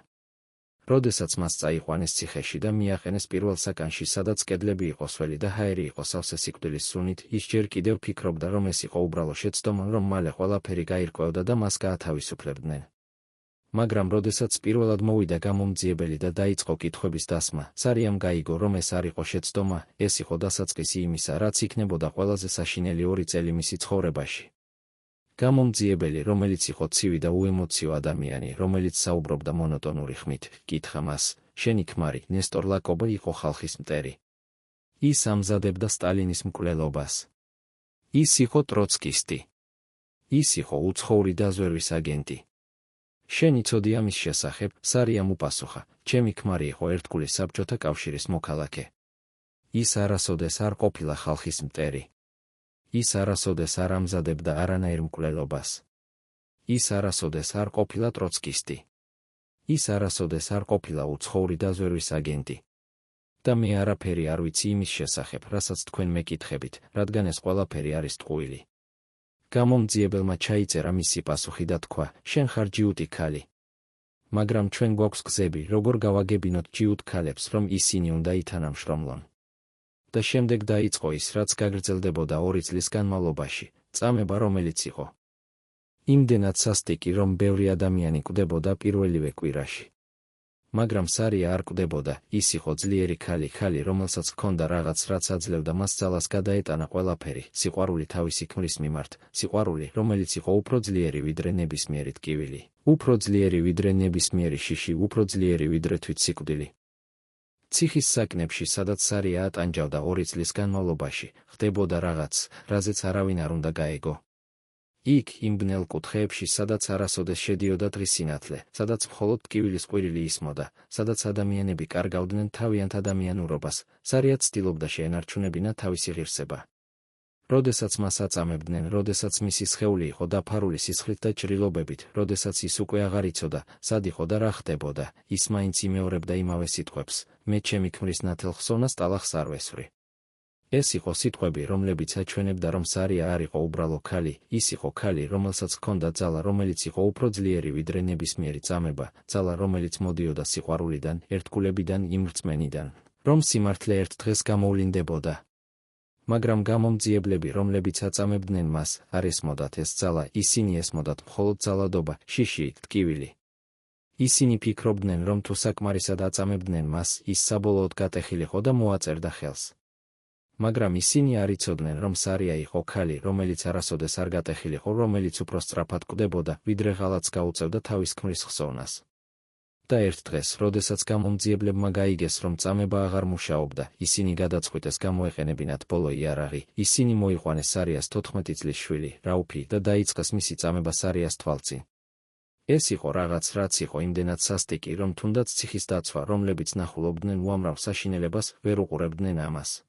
როდესაც მას წაიყვანეს ციხეში და მიაყენეს პირველ საკანში, სადაც კედლები იყო სველი და ჰაერი იყო სავსე სიკვდილის სუნით, ის ჯერ კიდევ ფიქრობდა, რომ ეს იყო უბრალო შეცდომა, რომ მალე ყველაფერი გაირკვევდა და მას გაათავისუფლებდნენ. მაგრამ როდესაც პირველად მოვიდა გამომძიებელი და დაიწყო კითხვების დასმა, სარიამ გაიგო, რომ ეს არ იყო შეცდომა, ეს იყო დასაწყისი იმისა, რაც იქნებოდა ყველაზე საშინელი 2 წელი მისი ცხოვრებაში. გამომძიებელი, რომელიც იყო ცივი და უემოციო ადამიანი, რომელიც საუბრობდა მონოტონური ხმით, კითხა მას, შენი ქმარი, ნესტორ ლაკობა იყო ხალხის მტერი. ის ამზადებდა სტალინის მკვლელობას. ის იყო ტროცკისტი. ის იყო უცხოური დაზვერვის აგენტი. შენი ცოდი ამის შესახებ, სარიამ უპასუხა, ჩემი ქმარი იყო ერთგული საბჭოთა კავშირის მოქალაქე. ის არასოდეს არ ყოფილა ხალხის მტერი. ის არასოდეს არ ამზადებდა არანაირ მკვლელობას. ის არასოდეს არ ყოფილა ტროცკისტი. ის არასოდეს არ ყოფილა უცხოური დაზვერვის აგენტი. და მე არაფერი არ ვიცი იმის შესახებ, რასაც თქვენ მეკითხებით, რადგან ეს ყველაფერი არის ტყუილი. გამომძიებელმა ჩაიწერა მისი პასუხი და თქვა, შენ ხარ ჯიუტი ქალი. მაგრამ ჩვენ გვაქვს გზები, როგორ გავაგებინოთ ჯიუტ ქალებს, რომ ისინი უნდა ითანამშრომლონ. და შემდეგ დაიწყო ის, რაც გაგრძელდებოდა 2 წლის განმავლობაში, წამება, რომელიც იყო იმდენად სასტიკი, რომ ბევრი ადამიანი კვდებოდა პირველივე კვირაში. მაგრამ სარია არ კვდებოდა, ის იყო ძლიერი ქალი, რომელსაც ჰქონდა რაღაც, რაც აძლევდა მას ძალას გადაეტანა ყველაფერი, სიყვარული თავისი ქმრის მიმართ, სიყვარული, რომელიც იყო უფრო ძლიერი ვიდრე ნებისმიერი ტკივილი, უფრო ძლიერი ვიდრე ნებისმიერი შიში, უფრო ძლიერი ვიდრე თვით სიკვდილი. ციხის საკნებში, სადაც სარია ატანჯავდა 2 წლის განმავლობაში, ხდებოდა რაღაც, რაზეც არავინ არ უნდა გაეგო. იქ, იმ ბნელ კუთხეებში, სადაც არასოდეს შედიოდა დღის სინათლე, სადაც მხოლოდ ტკივილის ყვირილი ისმოდა, სადაც ადამიანები კარგავდნენ თავიანთ ადამიანურობას, სარია ცდილობდა შეენარჩუნებინა თავისი ღირსება. როდესაც მას აწამებდნენ, როდესაც მისი სხეული იყო დაფარული სისხლით და ჭრილობებით, როდესაც ის უკვე აღარ იცოდა, სად იყო და რა ხდებოდა, ის მაინც იმეორებდა იმავე სიტყვებს: მე ჩემი ქმრის ნათელხსოვნას ტალახს არ ვესვრი. ეს იყო სიტყვები, რომლებიც აჩვენებდა, რომ სარია არ იყო უბრალო ქალი, ის იყო ქალი, რომელსაც ჰქონდა ძალა, რომელიც იყო უფრო ძლიერი ვიდრე ნებისმიერი წამება, ძალა, რომელიც მოდიოდა სიყვარულიდან, ერთგულებიდან, იმ რწმენიდან, რომ სიმართლე ერთ დღეს გამოვლინდებოდა. მაგრამ გამომძიებლები, რომლებიც აწამებდნენ მას, არ ესმოდათ ეს ძალა, ისინი ესმოდათ მხოლოდ ძალადობა, შიში, ტკივილი. ისინი ფიქრობდნენ, რომ თუ საკმარისად აწამებდნენ მას, ის საბოლოოდ გატეხილიყო და მოაწერდა ხელს. მაგრამ ისინი არ იცოდნენ, რომ სარია იყო ქალი, რომელიც არასოდეს არ გატეხილიყო, რომელიც უფრო სწრაფად კვდებოდა, ვიდრე ღალატს გაუწევდა თავის ქმრის ხსოვნას. და ერთ დღეს, როდესაც გამომძიებლებმა გაიგეს, რომ წამება აღარ მუშაობდა, ისინი გადაწყვიტეს გამოეყენებინათ ბოლო იარაღი, ისინი მოიყვანეს სარიას 14 წლის შვილი, რაუფი, და დაიწყეს მისი წამება სარიას თვალწინ. ეს იყო რაღაც, რაც იყო იმდენად სასტიკი, რომ თუნდაც ციხის დაცვა, რომლებიც ნახულობდნენ უამრავ საშინელებას, ვერ უყურებდნენ ამას.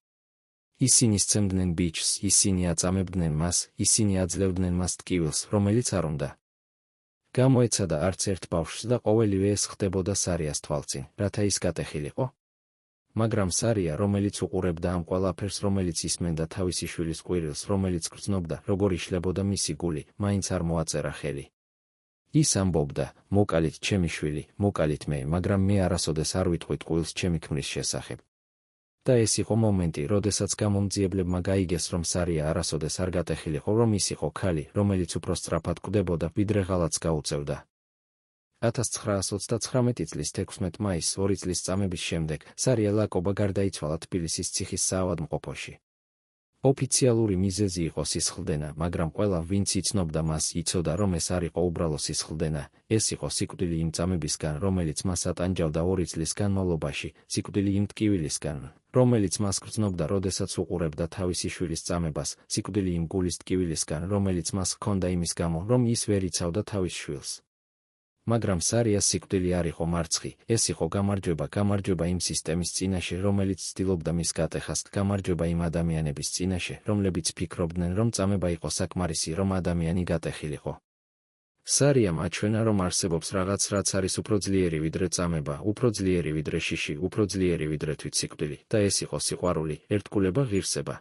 ისინი სცემდნენ ბიჭს, ისინი აწამებდნენ მას, ისინი აძლევდნენ მას ტკივილს, რომელიც არ უნდა. გამოეცადა არც ერთ ბავშვს და ყოველივე ეს ხდებოდა სარიას თვალწინ, რათა ის გატეხილიყო. მაგრამ სარია, რომელიც უყურებდა ამ ყველაფერს, რომელიც ისმენდა თავისი შვილის ყვირილს, რომელიც გრძნობდა, როგორ იშლებოდა მისი გული, მაინც არ მოაწერა ხელი. ის ამბობდა: მოკალით ჩემი შვილი, მოკალით მე, მაგრამ მე არასოდეს არ ვიტყვით ყვილს ჩემი ქმრის შესახებ. და ეს იყო მომენტი, როდესაც გამომძიებლებმა გაიგეს, რომ სარია არასოდეს არ გატეხილიყო, რომ ის იყო ქალი, რომელიც უფრო სწრაფად კვდებოდა, ვიდრე ღალატს გაუწევდა. 1939 წლის 16 მაისს, 2 წლის წამების შემდეგ, სარია ლაკობა გარდაიცვალა თბილისის ციხის საავადმყოფოში. ოფიციალური მიზეზი იყო სისხლდენა, მაგრამ ყველა, ვინც იცნობდა მას, იცოდა, რომ ეს არ იყო უბრალო სისხლდენა, ეს იყო სიკვდილი იმ წამებისგან, რომელიც მას ატანჯავდა 2 წლის განმავლობაში, სიკვდილი იმ ტკივილისგან, რომელიც მას გრძნობდა, როდესაც უყურებდა თავისი შვილის წამებას, სიკვდილი იმ გულის ტკივილისგან, რომელიც მას ჰქონდა იმის გამო, რომ ის ვერ იცავდა თავის შვილს. მაგრამ სარიას სიკვდილი არ იყო მარცხი, ეს იყო გამარჯვება, გამარჯვება იმ სისტემის წინაშე, რომელიც ცდილობდა მის გატეხას, გამარჯვება იმ ადამიანების წინაშე, რომლებიც ფიქრობდნენ, რომ წამება იყო საკმარისი, რომ ადამიანი გატეხილიყო. სარიამ აჩვენა, რომ არსებობს რაღაც, რაც არის უფრო ძლიერი ვიდრე წამება, უფრო ძლიერი ვიდრე შიში, უფრო ძლიერი ვიდრე თვითსიკვდილი, და ეს იყო სიყვარული, ერთგულება, ღირსება.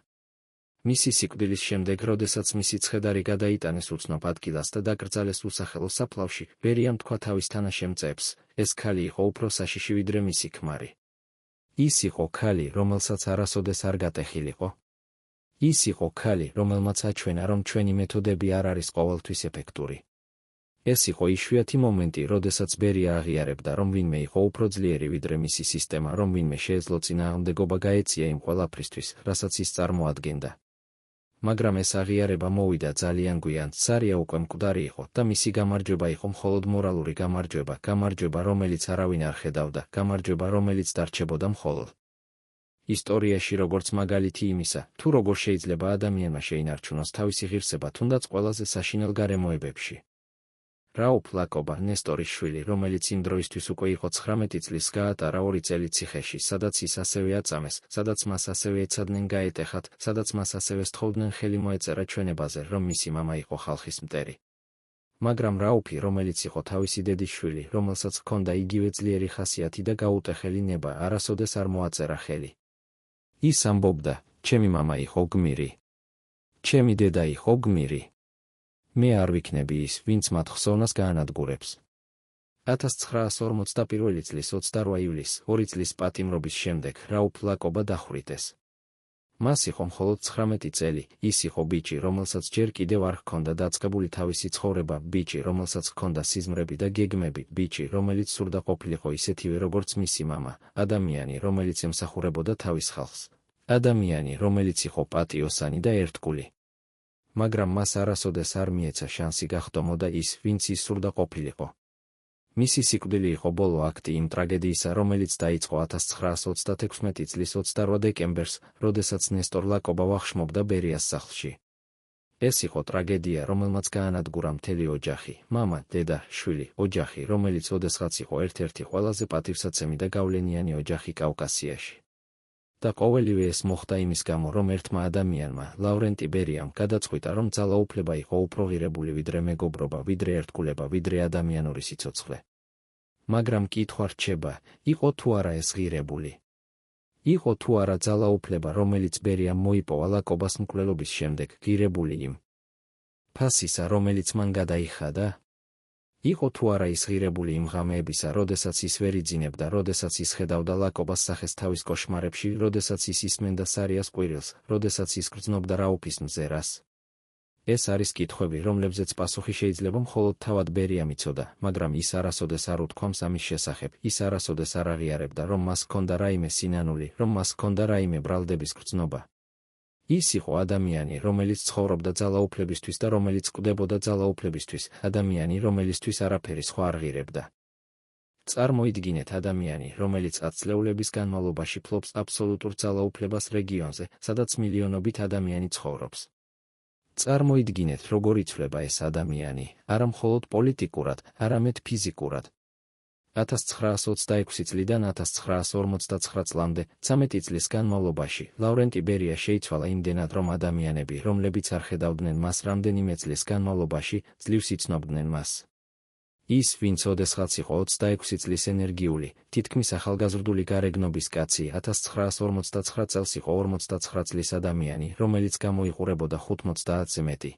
მისი სიკვდილის შემდეგ, როდესაც მისი ცხედარი გადაიტანეს უცნობ ადგილას და დაკრძალეს უსახელო საფლავში, ბერიამ თქვა თავის თანაშემწეებს: ეს ქალი იყო უფრო საშიში ვიდრე მისი ქმარი. ის იყო ქალი, რომელსაც არასოდეს არ გატეხილიყო. ის იყო ქალი, რომელმაც აჩვენა, რომ ჩვენი მეთოდები არ არის ყოველთვის ეფექტური. ეს იყო იშვიათი მომენტი, როდესაც ბერია აღიარებდა, რომ ვინმე იყო უფრო ძლიერი ვიდრე მისი სისტემა, რომ ვინმე შეეძლო წინააღმდეგობა გაეწია იმ ყველაფრისთვის, რასაც ის წარმოადგენდა. მაგრამ ეს აღიარება მოვიდა ძალიან გვიან, სარია უკვე მკვდარი იყო და მისი გამარჯვება იყო მხოლოდ მორალური გამარჯვება, გამარჯვება, რომელიც არავინ არ ხედავდა, გამარჯვება, რომელიც დარჩებოდა მხოლოდ ისტორიაში როგორც მაგალითი იმისა, თუ როგორ შეიძლება ადამიანმა შეინარჩუნოს თავისი ღირსება თუნდაც ყველაზე საშინელ გარემოებებში. რაუფ ლაკობა, ნესტორის შვილი, რომელიც იმ დროისთვის უკვე იყო 19 წლის, გაატარა 2 წელი ციხეში, სადაც ის ასევე აწამეს, სადაც მას ასევე ეცადნენ გაეტეხათ, სადაც მას ასევე სთხოვდნენ ხელი მოეწერა ჩვენებაზე, რომ მისი მამა იყო ხალხის მტერი. მაგრამ რაუფი, რომელიც იყო თავისი დედის შვილი, რომელსაც ჰქონდა იგივე ძლიერი ხასიათი და გაუტეხელი ნება, არასოდეს არ მოაწერა ხელი. ის ამბობდა: ჩემი მამა იყო გმირი. ჩემი დედა იყო გმირი. მე არ ვიქნები ის, ვინც მათ ხსოვნას გაანადგურებს. 1941 წლის 28 ივლისს, 2 წლის პატიმრობის შემდეგ, რაუფ ლაკობა დახვრიტეს. მას იყო მხოლოდ 19 წელი, ის იყო ბიჭი, რომელსაც ჯერ კიდევ არ ჰქონდა დაწყებული თავისი ცხოვრება, ბიჭი, რომელსაც ჰქონდა სიზმრები და გეგმები, ბიჭი, რომელიც სურდა ყოფილიყო ისეთივე როგორც მისი მამა, ადამიანი, რომელიც ემსახურებოდა თავის ხალხს, ადამიანი, რომელიც იყო პატიოსანი და ერთგული. მაგრამ მას არასოდეს არ მიეცა შანსი გახდომოდა ის, ვინც ის სურდა ყოფილიყო. მისი სიკვდილი იყო ბოლო აქტი იმ ტრაგედიისა, რომელიც დაიწყო 1936 წლის 28 დეკემბერს, როდესაც ნესტორ ლაკობა ვახშმობდა ბერიას სახლში. ეს იყო ტრაგედია, რომელმაც გაანადგურა მთელი ოჯახი, მამა, დედა, შვილი, ოჯახი, რომელიც ოდესღაც იყო ერთ-ერთი ყველაზე პატივსაცემი და გავლენიანი ოჯახი კავკასიაში. და ყოველივე ეს მოხდა იმის გამო, რომ ერთმა ადამიანმა, ლავრენტი ბერიამ, გადაწყვიტა, რომ ძალაუფლება იყო უფრო ღირებული ვიდრე მეგობრობა, ვიდრე ერთგულება, ვიდრე ადამიანური სიცოცხლე. მაგრამ კითხვა რჩება, იყო თუ არა ეს ღირებული? იყო თუ არა ძალაუფლება, რომელიც ბერიამ მოიპოვა ლაკობას მკვლელობის შემდეგ, ღირებული იმ ფასისა, რომელიც მან გადაიხადა? იყო თუ არა ის ღირებული იმ ღამეებისა, როდესაც ის ვერ იძინებდა, როდესაც ის ხედავდა ლაკობას სახეს თავის კოშმარებში, როდესაც ის ისმენდა სარიას ყვირილს, როდესაც ის გრძნობდა რაუფის მზერას? ეს არის კითხვები, რომლებზეც პასუხი შეიძლება მხოლოდ თავად ბერიამ იცოდა, მაგრამ ის არასოდეს არ უთქვამს ამის შესახებ, ის არასოდეს არ აღიარებდა, რომ მას ჰქონდა რაიმე სინანული, რომ მას ჰქონდა რაიმე ბრალდების გრძნობა. ის იყო ადამიანი, რომელიც ცხოვრობდა ძალაუფლებისთვის და რომელიც კვდებოდა ძალაუფლებისთვის, ადამიანი, რომელისთვის არაფერი სხვა არ ღირებდა. წარმოიდგინეთ ადამიანი, რომელიც ათწლეულების განმავლობაში ფლობს აბსოლუტურ ძალაუფლებას რეგიონზე, სადაც მილიონობით ადამიანი ცხოვრობს. წარმოიდგინეთ, როგორ იცვლება ეს ადამიანი, არა მხოლოდ პოლიტიკურად, არამედ ფიზიკურად. 1926 წლიდან 1959 წლამდე, 13 წლის განმავლობაში, ლავრენტი ბერია შეიცვალა იმდენად, რომ ადამიანები, რომლებიც არ ხედავდნენ მას რამდენიმე წლის განმავლობაში, ძლივს იცნობდნენ მას. ის, ვინც ოდესღაც იყო 26 წლის ენერგიული, თითქმის ახალგაზრდული გარეგნობის კაცი, 1959 წელს იყო 49 წლის ადამიანი, რომელიც გამოიყურებოდა 50-ზე მეტი.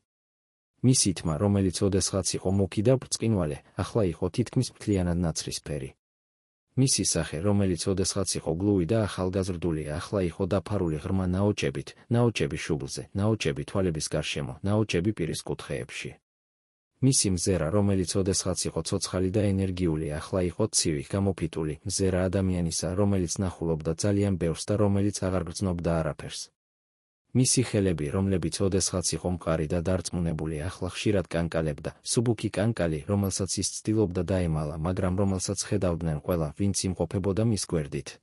მისი თმა, რომელიც ოდესღაც იყო მუქი და ბრწყინვალე, ახლა იყო თითქმის მთლიანად ნაცრისფერი. მისი სახე, რომელიც ოდესღაც იყო გლუვი და ახალგაზრდული, ახლა იყო დაფარული ღრმა ნაოჭებით, ნაოჭები შუბლზე, ნაოჭები თვალების გარშემო, ნაოჭები პირის კუთხეებში. მისი მზერა, რომელიც ოდესღაც იყო ცოცხალი და ენერგიული, ახლა იყო ცივი, გამოფიტული, მზერა ადამიანისა, რომელიც ნახულობდა ძალიან ბევრს და რომელიც აღარ გრძნობდა არაფერს. მისი ხელები, რომლებიც ოდესღაც იყო მყარი და დარწმუნებული, ახლა ხშირად კანკალებდა, სუბუქი კანკალი, რომელსაც ის ცდილობდა დაემალა, მაგრამ რომელსაც ხედავდნენ ყველა, ვინც იმყოფებოდა მის გვერდით.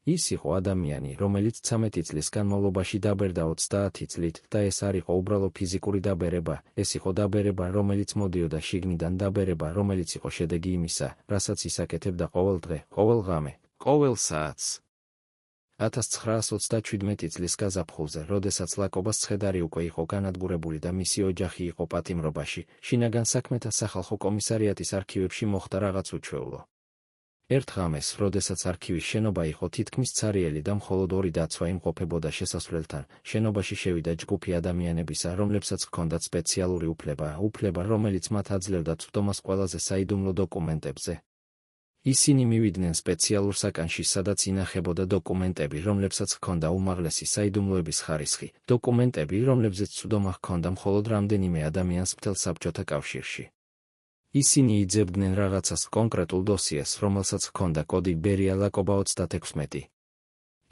ის იყო ადამიანი, რომელიც 13 წლის განმავლობაში დაბერდა 30 წლით და ეს არ იყო უბრალო ფიზიკური დაბერება, ეს იყო დაბერება, რომელიც მოდიოდა შიგნიდან, დაბერება, რომელიც იყო შედეგი იმისა, რასაც ის აკეთებდა ყოველ დღე, ყოველ ღამე, ყოველ საათს. 1927 წლის გაზაფხულზე, როდესაც ლაკობას ცხედარი უკვე იყო განადგურებული და მისი ოჯახი იყო პატიმრობაში, შინაგან საქმეთა სახალხო კომისარიატის არქივებში მოხდა რაღაც უჩვეულო. ერთ ღამეს, როდესაც არქივის შენობა იყო თითქმის ცარიელი და მხოლოდ ორი დაცვა იმყოფებოდა შესასვლელთან, შენობაში შევიდა ჯგუფი ადამიანებისა, რომლებსაც ჰქონდათ სპეციალური უფლება, რომელიც მათ აძლევდა წვდომას ყველაზე საიდუმლო დოკუმენტებზე. ისინი მივიდნენ სპეციალურ საკანში, სადაც ინახებოდა დოკუმენტები, რომლებსაც ჰქონდა უმაღლესი საიდუმლოების ხარისხი, დოკუმენტები, რომლებზეც წვდომა ჰქონდა მხოლოდ რამდენიმე ადამიანს მთელ საბჭოთა კავშირში. ისინი იძებდნენ რაღაცას კონკრეტულ დოსიეს, რომელსაც ჰქონდა კოდი ბერია ლაკობა 36.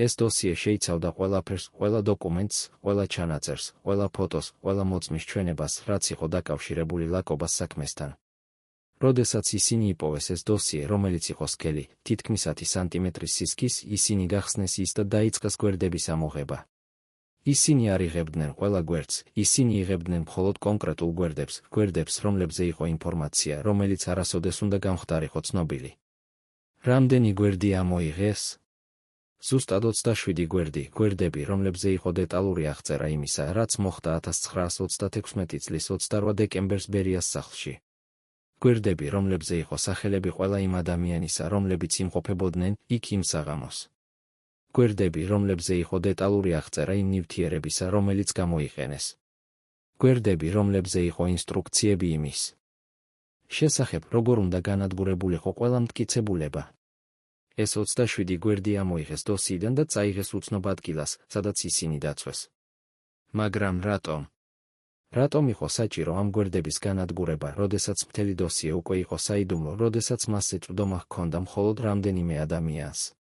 ეს დოსიე შეიცავდა ყველაფერს, ყველა დოკუმენტს, ყველა ჩანაწერს, ყველა ფოტოს, ყველა მოწმის ჩვენებას, რაც იყო დაკავშირებული ლაკობას საქმესთან. როდესაც ისინი იპოვეს ეს დოსიე, რომელიც იყო სქელი, თითქმის 10 სანტიმეტრის სისქის, ისინი გახსნეს ის და დაიწყეს გვერდების ამოღება. ისინი არ იღებდნენ ყველა გვერდს, ისინი იღებდნენ მხოლოდ კონკრეტულ გვერდებს, რომლებზე იყო ინფორმაცია, რომელიც არასოდეს უნდა გამხდარიყო ცნობილი. რამდენი გვერდი ამოიღეს? ზუსტად 27 გვერდები, რომლებზე იყო დეტალური აღწერა იმისა, რაც მოხდა 1936 წლის 28 დეკემბერს ბერიას სახლში. გვერდები, რომლებზე იყო სახელები ყველა იმ ადამიანისა, რომლებიც იმყოფებოდნენ იქ იმ საღამოს. გვერდები, რომლებზე იყო დეტალური აღწერა იმ ნივთიერებისა, რომელიც გამოიყენეს. გვერდები, რომლებზე იყო ინსტრუქციები იმის შესახებ, როგორ უნდა განადგურებულიყო ყველა მტკიცებულება. ეს 27 გვერდი ამოიღეს დოსიიდან და წაიღეს უცნობ ადგილას, სადაც ისინი დაწვეს. მაგრამ რატომ? რატომ იყო საჭირო ამ გვერდების განადგურება, როდესაც მთელი დოსიე უკვე იყო საიდუმლო, როდესაც მასზე წვდომა ჰქონდა მხოლოდ რამდენიმე ადამიანს?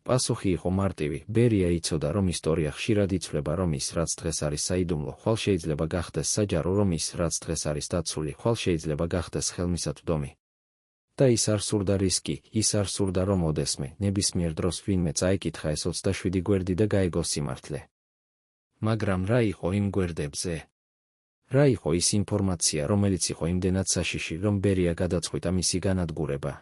პასუხი იყო მარტივი. ბერია იცოდა, რომ ისტორია ხშირად იცვლება, რომ ის, რაც დღეს არის საიდუმლო, ხვალ შეიძლება გახდეს საჯარო, რომ ის, რაც დღეს არის დაცული, ხვალ შეიძლება გახდეს ხელმისაწვდომი. და ის არ სურდა რისკი, ის არ სურდა, რომ ოდესმე, ნებისმიერ დროს ვინმე წაეკითხა ეს 27 გვერდი და გაეგო სიმართლე. მაგრამ რა იყო იმ გვერდებზე? რა იყო ის ინფორმაცია, რომელიც იყო იმდენად საშიში, რომ ბერია გადაწყვიტა მისი განადგურება?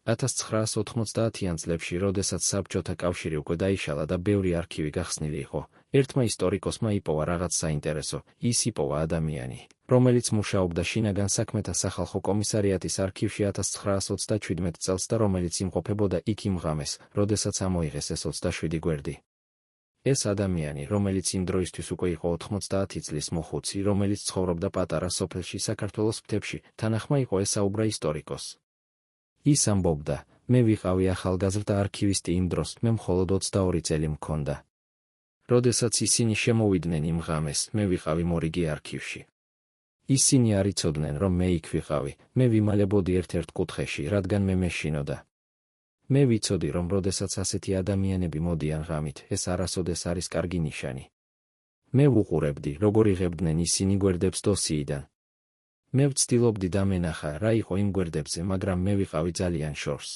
1990-იან წლებში, როდესაც საბჭოთა კავშირი უკვე დაიშალა და ბევრი არქივი გახსნილი იყო, ერთმა ისტორიკოსმა იპოვა რაღაც საინტერესო. ის იპოვა ადამიანი, რომელიც მუშაობდა შინაგან საქმეთა სახალხო კომისარიატის არქივში 1927 წელს და რომელიც იმყოფებოდა იქ იმ ღამეს, როდესაც ამოიღეს ეს 27 გვერდი. ეს ადამიანი, რომელიც იმ დროისთვის უკვე იყო 90 წლის მოხუცი, რომელიც ცხოვრობდა პატარა სოფელში საქართველოს მთებში, თანახმა იყო ესაუბრა ისტორიკოსს. ის ამბობდა, მე ვიყავი ახალგაზრდა არქივისტი იმ დროს, მე მხოლოდ 22 წელი მქონდა. როდესაც ისინი შემოვიდნენ იმ ღამეს, მე ვიყავი მორიგი არქივში. ისინი არ იცოდნენ, რომ მე იქ ვიყავი, მე ვიმალებოდი ერთ-ერთ კუთხეში, რადგან მე მეშინოდა. მე ვიცოდი, რომ როდესაც ასეთი ადამიანები მოდიან ღამით, ეს არასოდეს არის კარგი ნიშანი. მე ვუყურებდი, როგორ იღებდნენ ისინი გვერდებს დოსიიდან. მე ვცდილობდი დამენახა, რა იყო იმ გვერდებზე, მაგრამ მე ვიყავი ძალიან შორს.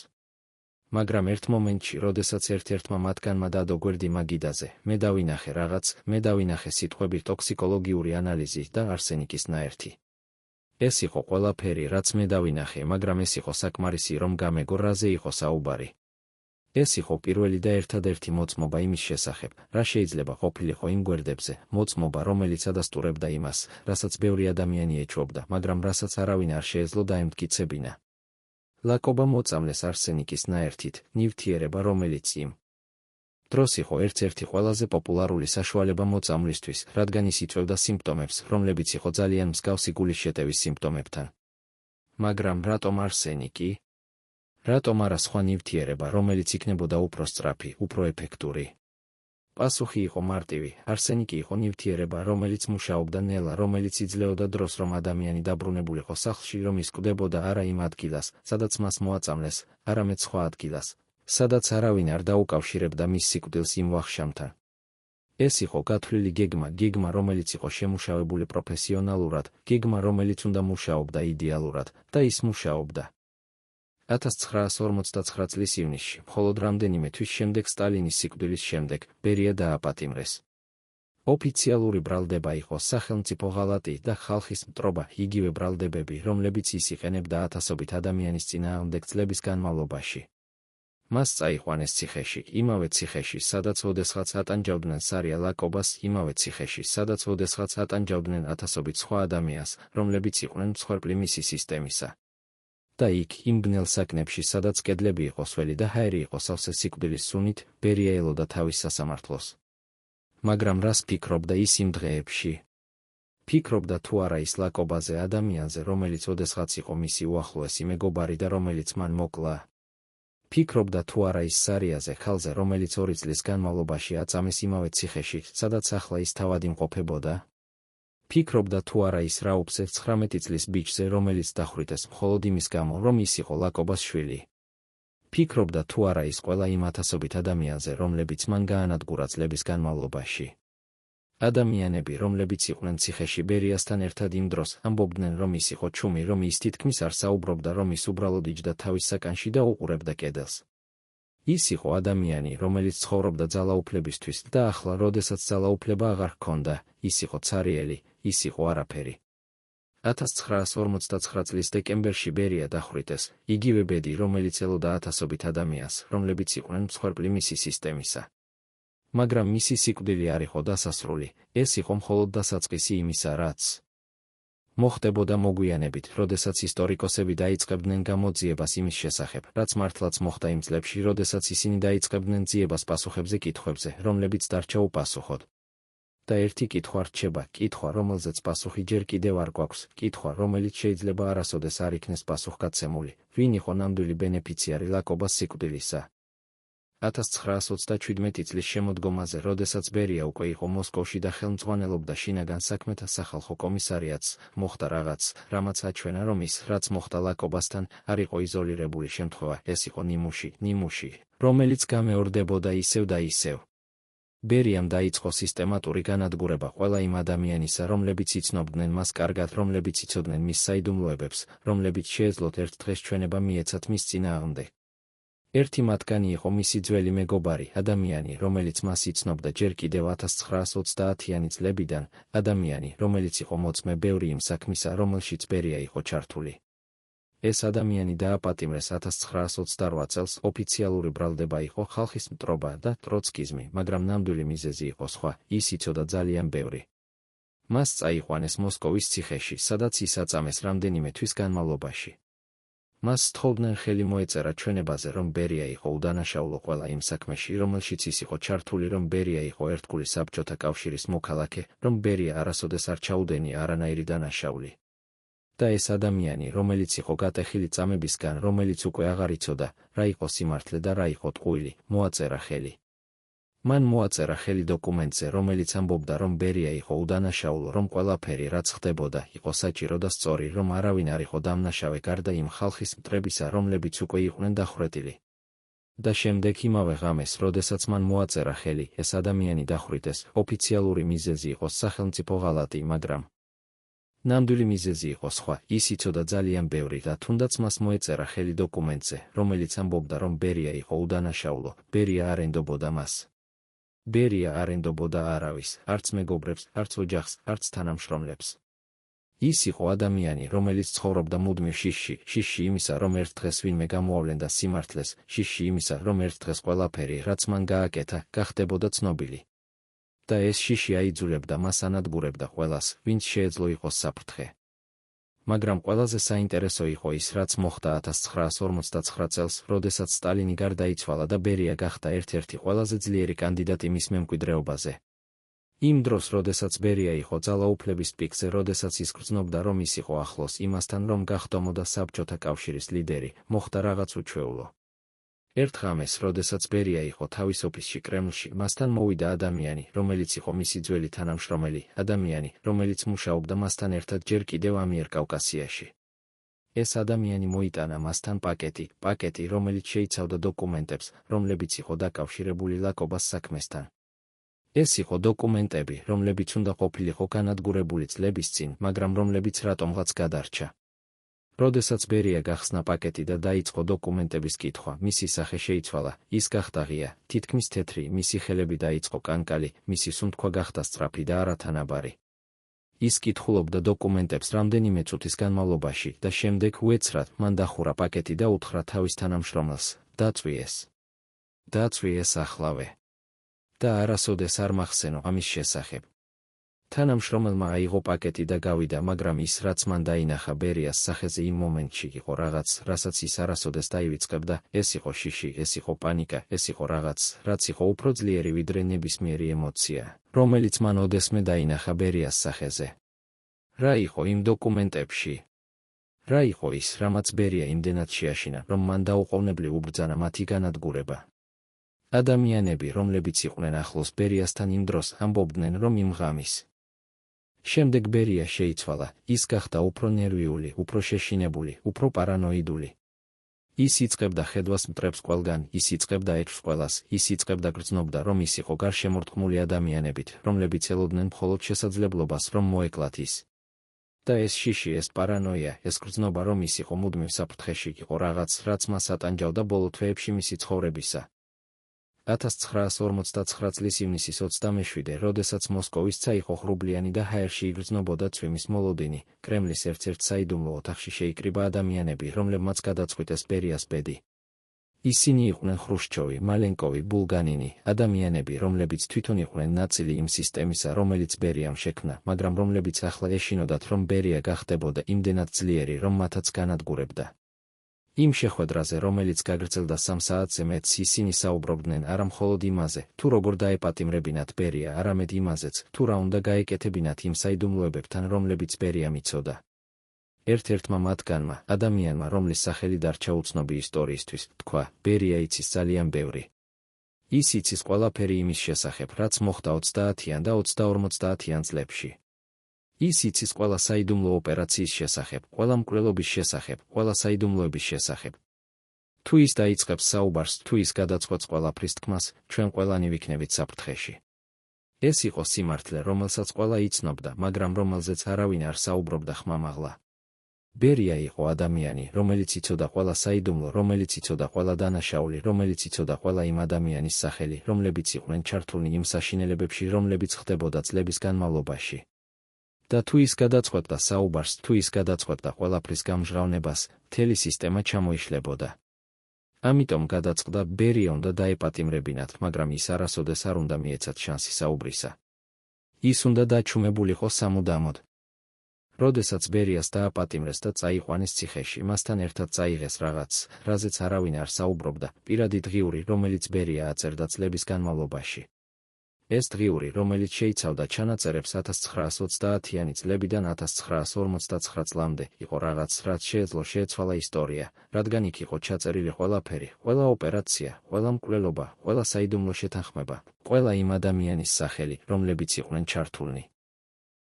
მაგრამ ერთ მომენტში, როდესაც ერთ-ერთმა მათგანმა დადო გვერდი მაგიდაზე, მე დავინახე რაღაც, მე დავინახე სიტყვები ტოქსიკოლოგიური ანალიზი და არსენიკის ნაერთი. ეს იყო ყველაფერი, რაც მე დავინახე, მაგრამ ეს იყო საკმარისი, რომ გამეგო, რაზე იყო საუბარი. ეს იყო პირველი და ერთადერთი მოწმობა იმის შესახებ, რა შეიძლება ყოფილიყო იმ გვერდებზე, მოწმობა, რომელიც ადასტურებდა იმას, რასაც ბევრი ადამიანი ეჭვობდა, მაგრამ რასაც არავინ არ შეეძლო დაემტკიცებინა. ლაკობა მოწამლეს არსენიკის ნაერთით, ნივთიერება, რომელიც იმ დროს იყო ერთ-ერთი ყველაზე პოპულარული საშუალება მოწამვლისთვის, რადგან ის იწვევდა სიმპტომებს, რომლებიც იყო ძალიან მსგავსი გულის შეტევის სიმპტომებთან. მაგრამ რატომ არსენიკი? რატომ არა სხვა ნივთიერება, რომელიც იქნებოდა უფრო სწრაფი, უფრო ეფექტური? პასუხი იყო მარტივი, არსენიკი იყო ნივთიერება, რომელიც მუშაობდა ნელა, რომელიც იძლეოდა დროს, რომ ადამიანი დაბრუნებულიყო სახლში, რომ ის კვდებოდა არა იმ ადგილას, სადაც მას მოაწამლეს, არამედ სხვა ადგილას, სადაც არავინ არ დაუკავშირებდა მის სიკვდილს იმ ვახშამთან. ეს იყო გათვლილი გეგმა, რომელიც იყო შემუშავებული პროფესიონალურად, გეგმა, რომელიც უნდა მუშაობდა იდეალურად, და ის მუშაობდა. 1959 წლის ივნისში, მხოლოდ რამდენიმე თვის შემდეგ სტალინის სიკვდილის შემდეგ, ბერია დააპატიმრეს. ოფიციალური ბრალდება იყო სახელმწიფო ღალატი და ხალხის მტრობა, იგივე ბრალდებები, რომლებიც ის იყენებდა ათასობით ადამიანის წინააღმდეგ წლების განმავლობაში. მას წაიყვანეს ციხეში, იმავე ციხეში, სადაც ოდესღაც ატანჯავდნენ სარია ლაკობას, იმავე ციხეში, სადაც ოდესღაც ატანჯავდნენ ათასობით სხვა ადამიანს, რომლებიც იყვნენ მსხვერპლი მისი სისტემისა. და იქ, იმ ბნელ საკნებში, სადაც კედლები იყო სველი და ჰაერი იყო სავსე სიკვდილის სუნით, ბერია ელოდა თავის სასამართლოს. მაგრამ რას ფიქრობდა ის იმ დღეებში? ფიქრობდა თუ არა ის ლაკობაზე, ადამიანზე, რომელიც ოდესღაც იყო მისი უახლოესი მეგობარი და რომელიც მან მოკლა? ფიქრობდა თუ არა ის სარიაზე, ხალზე, რომელიც 2 წლის განმავლობაში აწამეს იმავე ციხეში, სადაც ახლა ის თავად იმყოფებოდა? ფიქრობდა თუ არა ის რაუბზე 19 წლის ბიჭზე, რომელიც დახვრიტეს მხოლოდ იმის გამო, რომ ის იყო ლაკობას შვილი. ფიქრობდა თუ არა ის ყველა იმ ათასობით ადამიანზე, რომლებიც მან გაანადგურა წლების განმავლობაში. ადამიანები, რომლებიც იყვნენ ციხეში ბერიასთან ერთად იმ დროს, ამბობდნენ, რომ ის იყო ჩუმი, რომ ის თითქმის არ საუბრობდა, რომ ის უბრალოდ იჯდა თავის საკანში და უყურებდა კედელს. ის იყო ადამიანი, რომელიც ცხოვრობდა ძალაუფლებისთვის და ახლა, როდესაც ძალაუფლება აღარ ჰქონდა, ის იყო ცარიელი, ის იყო არაფერი. 1959 წლის დეკემბერში ბერია დახვრიტეს, იგივე ბედი, რომელიც ელოდა ათასობით ადამიანს, რომლებიც იყვნენ მსხვერპლი მისი სისტემისა. მაგრამ მისი სიკვდილი არ იყო დასასრული, ეს იყო მხოლოდ დასაწყისი იმისა, რაც მოხდებოდა მოგვიანებით, როდესაც ისტორიკოსები დაიწყებდნენ გამოძიებას იმის შესახებ, რაც მართლაც მოხდა იმ წლებში, როდესაც ისინი დაიწყებდნენ ძიებას პასუხებზე კითხვებზე, რომლებიც დარჩა უპასუხოდ. და ერთი კითხვა რჩება, კითხვა, რომელზეც პასუხი ჯერ კიდევ არ გვაქვს, კითხვა, რომელიც შეიძლება არასოდეს არ იქნეს პასუხგაცემული, ვინ იყო ნამდვილი ბენეფიციარი ლაკობას სიკვდილისა? 1927 წლის შემოდგომაზე, როდესაც ბერია უკვე იყო მოსკოვში და ხელმძღვანელობდა შინაგან საქმეთა სახალხო კომისარიატს, მოხდა რაღაც, რამაც აჩვენა, რომ ის, რაც მოხდა ლაკობასთან, არ იყო იზოლირებული შემთხვევა, ეს იყო ნიმუში, რომელიც გამეორდებოდა ისევ და ისევ. ბერიამ დაიწყო სისტემატური განადგურება ყველა იმ ადამიანისა, რომლებიც იცნობდნენ მას კარგად, რომლებიც იცოდნენ მის საიდუმლოებებს, რომლებიც შეეძლოთ ერთ დღეს ჩვენება მიეცათ მის წინააღმდეგ. ერთი მათგანი იყო მისი ძველი მეგობარი, ადამიანი, რომელიც მას იცნობდა ჯერ კიდევ 1930-იანი წლებიდან, ადამიანი, რომელიც იყო მოწმე ბევრი იმ საქმისა, რომელშიც ბერია იყო ჩართული. ეს ადამიანი დააპატიმრეს 1928 წელს, ოფიციალური ბრალდება იყო ხალხის მტრობა და ტროცკიზმი, მაგრამ ნამდვილი მიზეზი იყო სხვა, ის იცოდა ძალიან ბევრი. მას წაიყვანეს მოსკოვის ციხეში, სადაც ის აწამეს რამდენიმე თვის განმავლობაში. მას სთხოვდნენ ხელი მოეწერა ჩვენებაზე, რომ ბერია იყო უდანაშაულო ყველა იმ საქმეში, რომელშიც ის იყო ჩართული, რომ ბერია იყო ერთგული საბჭოთა კავშირის მოქალაქე, რომ ბერია არასოდეს არ ჩაუდენია არანაირი დანაშაული. და ეს ადამიანი, რომელიც იყო გატეხილი წამებისგან, რომელიც უკვე აღარ იცოდა, რა იყო სიმართლე და რა იყო ტყუილი, მოაწერა ხელი. მან მოაწერა ხელი დოკუმენტზე, რომელიც ამბობდა, რომ ბერია იყო უდანაშაულო, რომ ყველაფერი, რაც ხდებოდა, იყო საჭირო და სწორი, რომ არავინ არ იყო დამნაშავე გარდა იმ ხალხის მტრებისა, რომლებიც უკვე იყვნენ დახვრეტილი. და შემდეგ იმავე ღამეს, როდესაც მან მოაწერა ხელი, ეს ადამიანი დახვრიტეს, ოფიციალური მიზეზი იყო სახელმწიფო ღალატი, მაგრამ ნამდვილი მიზეზი იყო სხვა, ის იცოდა ძალიან ბევრი და თუნდაც მას მოეწერა ხელი დოკუმენტზე, რომელიც ამბობდა, რომ ბერია იყო უდანაშაულო, ბერია არ ენდობოდა მას. ბერია არ ენდობოდა არავის, არც მეგობრებს, არც ოჯახს, არც თანამშრომლებს. ის იყო ადამიანი, რომელიც ცხოვრობდა მუდმივ შიშში იმისა, რომ ერთ დღეს ვინმე გამოავლენდა სიმართლეს, შიშში იმისა, რომ ერთ დღეს ყველაფერი, რაც მან გააკეთა, გახდებოდა ცნობილი. და ეს შიში აიძულებდა მას ანადგურებდა ყველას, ვინც შეეძლო იყოს საფრთხე. მაგრამ ყველაზე საინტერესო იყო ის, რაც მოხდა 1959 წელს, როდესაც სტალინი გარდაიცვალა და ბერია გახდა ერთ-ერთი ყველაზე ძლიერი კანდიდატი მის მემკვიდრეობაზე. იმ დროს, როდესაც ბერია იყო ძალაუფლების პიკზე, როდესაც ის გრძნობდა, რომ ის იყო ახლოს იმასთან, რომ გახდომოდა საბჭოთა კავშირის ლიდერი, მოხდა რაღაც უჩვეულო. ერთ ღამეს, როდესაც ბერია იყო თავის ოფისში კრემლში, მასთან მოვიდა ადამიანი, რომელიც იყო მისი ძველი თანამშრომელი, ადამიანი, რომელიც მუშაობდა მასთან ერთად ჯერ კიდევ ამიერკავკასიაში. ეს ადამიანი მოიტანა მასთან პაკეტი, რომელიც შეიცავდა დოკუმენტებს, რომლებიც იყო დაკავშირებული ლაკობას საქმესთან. ეს იყო დოკუმენტები, რომლებიც უნდა ყოფილიყო განადგურებული წლების წინ, მაგრამ რომლებიც რატომღაც გადარჩა. როდესაც ბერია გახსნა პაკეტი და დაიწყო დოკუმენტების კითხვა, მისი სახე შეიცვალა, ის გახდა ღია, თითქმის თეთრი, მისი ხელები დაიწყო კანკალი, მისი სუნთქვა გახდა სწრაფი და არათანაბარი. ის კითხულობდა დოკუმენტებს რამდენიმე წუთის განმავლობაში და შემდეგ უეცრად მან დახურა პაკეტი და უთხრა თავის თანამშრომელს, დაწვიეს ახლავე. და არასოდეს არ მახსენო ამის შესახებ. თანამშრომელმა აიღო პაკეტი და გავიდა, მაგრამ ის, რაც მან დაინახა ბერიას სახეზე იმ მომენტში, იყო რაღაც, რასაც ის არასოდეს დაივიწყებდა, ეს იყო შიში, ეს იყო პანიკა, ეს იყო რაღაც, რაც იყო უფრო ძლიერი ვიდრე ნებისმიერი ემოცია, რომელიც მან ოდესმე დაინახა ბერიას სახეზე. რა იყო იმ დოკუმენტებში? რა იყო ის, რამაც ბერია იმდენად შეაშინა, რომ მან დაუყოვნებლივ უბრძანა მათი განადგურება? ადამიანები, რომლებიც იყვნენ ახლოს ბერიასთან იმ დროს, ამბობდნენ, რომ იმ ღამის შემდეგ ბერია შეიცვალა, ის გახდა უფრო ნერვიული, უფრო შეშინებული, უფრო პარანოიდული. ის იწყებდა ხედვას მტრებს ყველგან, ის იწყებდა ეჭვს ყველას, ის იწყებდა გრძნობდა, რომ ის იყო გარშემორტყმული ადამიანებით, რომლებიც ელოდნენ მხოლოდ შესაძლებლობას, რომ მოეკლათ ის. და ეს შიში, ეს პარანოია, ეს გრძნობა, რომ ის იყო მუდმივ საფრთხეში, იყო რაღაც, რაც მას ატანჯავდა ბოლო თვეებში მისი ცხოვრებისა. 1959 წლის ივნისის 27, როდესაც მოსკოვის ცა იყო ხრუბლიანი და ჰაერში იგრძნობოდა წვიმის მოლოდინი, კრემლის ერთ-ერთ საიდუმლო ოთახში შეიკრიბა ადამიანები, რომლებმაც გადაწყვიტეს ბერიას ბედი. ისინი იყვნენ ხრუშჩოვი, მალენკოვი, ბულგანინი, ადამიანები, რომლებიც თვითონ იყვნენ ნაწილი იმ სისტემისა, რომელიც ბერიამ შექმნა, მაგრამ რომლებიც ახლა ეშინოდათ, რომ ბერია გახდებოდა იმდენად ძლიერი, რომ მათაც განადგურებდა. იმ შეხვედრაზე, რომელიც გაგრძელდა 3 საათზე მეტს, ისინი საუბრობდნენ არა მხოლოდ იმაზე, თუ როგორ დაეპატიმრებინათ ბერია, არამედ იმაზეც, თუ რა უნდა გაეკეთებინათ იმ საიდუმლოებებთან, რომლებიც ბერიამ იცოდა. ერთ-ერთმა მათგანმა, ადამიანმა, რომლის სახელი დარჩა უცნობი ისტორიისთვის, თქვა, ბერია იცის ძალიან ბევრი. ის იცის ყველაფერი იმის შესახებ, რაც მოხდა 30-იან და 50-იან წლებში. ის იცის ყველა საიდუმლო ოპერაციის შესახებ, ყველა მკვლელობის შესახებ, ყველა საიდუმლოების შესახებ. თუ ის დაიწყებს საუბარს, თუ ის გადაწყვეტს ყველაფრის თქმას, ჩვენ ყველანი ვიქნებით საფრთხეში. ეს იყო სიმართლე, რომელსაც ყველა იცნობდა, მაგრამ რომელზეც არავინ არ საუბრობდა ხმამაღლა. ბერია იყო ადამიანი, რომელიც იცოდა ყველა საიდუმლო, რომელიც იცოდა ყველა დანაშაული, რომელიც იცოდა ყველა იმ ადამიანის სახელი, რომლებიც იყვნენ ჩართულნი იმ საშინელებებში, რომლებიც ხდებოდა წლების განმავლობაში. და თუ ის გადაწყვეტდა საუბარს, თუ ის გადაწყვეტდა ყველაფრის გამჟღავნებას, მთელი სისტემა ჩამოიშლებოდა. ამიტომ გადაწყდა, ბერია უნდა დაეპატიმრებინათ, მაგრამ ის არასოდეს არ უნდა მიეცათ შანსი საუბრისა. ის უნდა დაჩუმებულიყო სამუდამოდ. როდესაც ბერიას დააპატიმრეს და წაიყვანეს ციხეში, მასთან ერთად წაიღეს რაღაც, რაზეც არავინ არ საუბრობდა, პირადი დღიური, რომელიც ბერია აწერდა წლების განმავლობაში. ეს დღიური, რომელიც შეიცავდა ჩანაწერებს 1930-იანი წლებიდან 1959 წლამდე, იყო რაღაც, რაც შეეძლო შეეცვალა ისტორია, რადგან იქ იყო ჩაწერილი ყველაფერი, ყველა ოპერაცია, ყველა მკვლელობა, ყველა საიდუმლო შეთანხმება, ყველა იმ ადამიანის სახელი, რომლებიც იყვნენ ჩართულნი.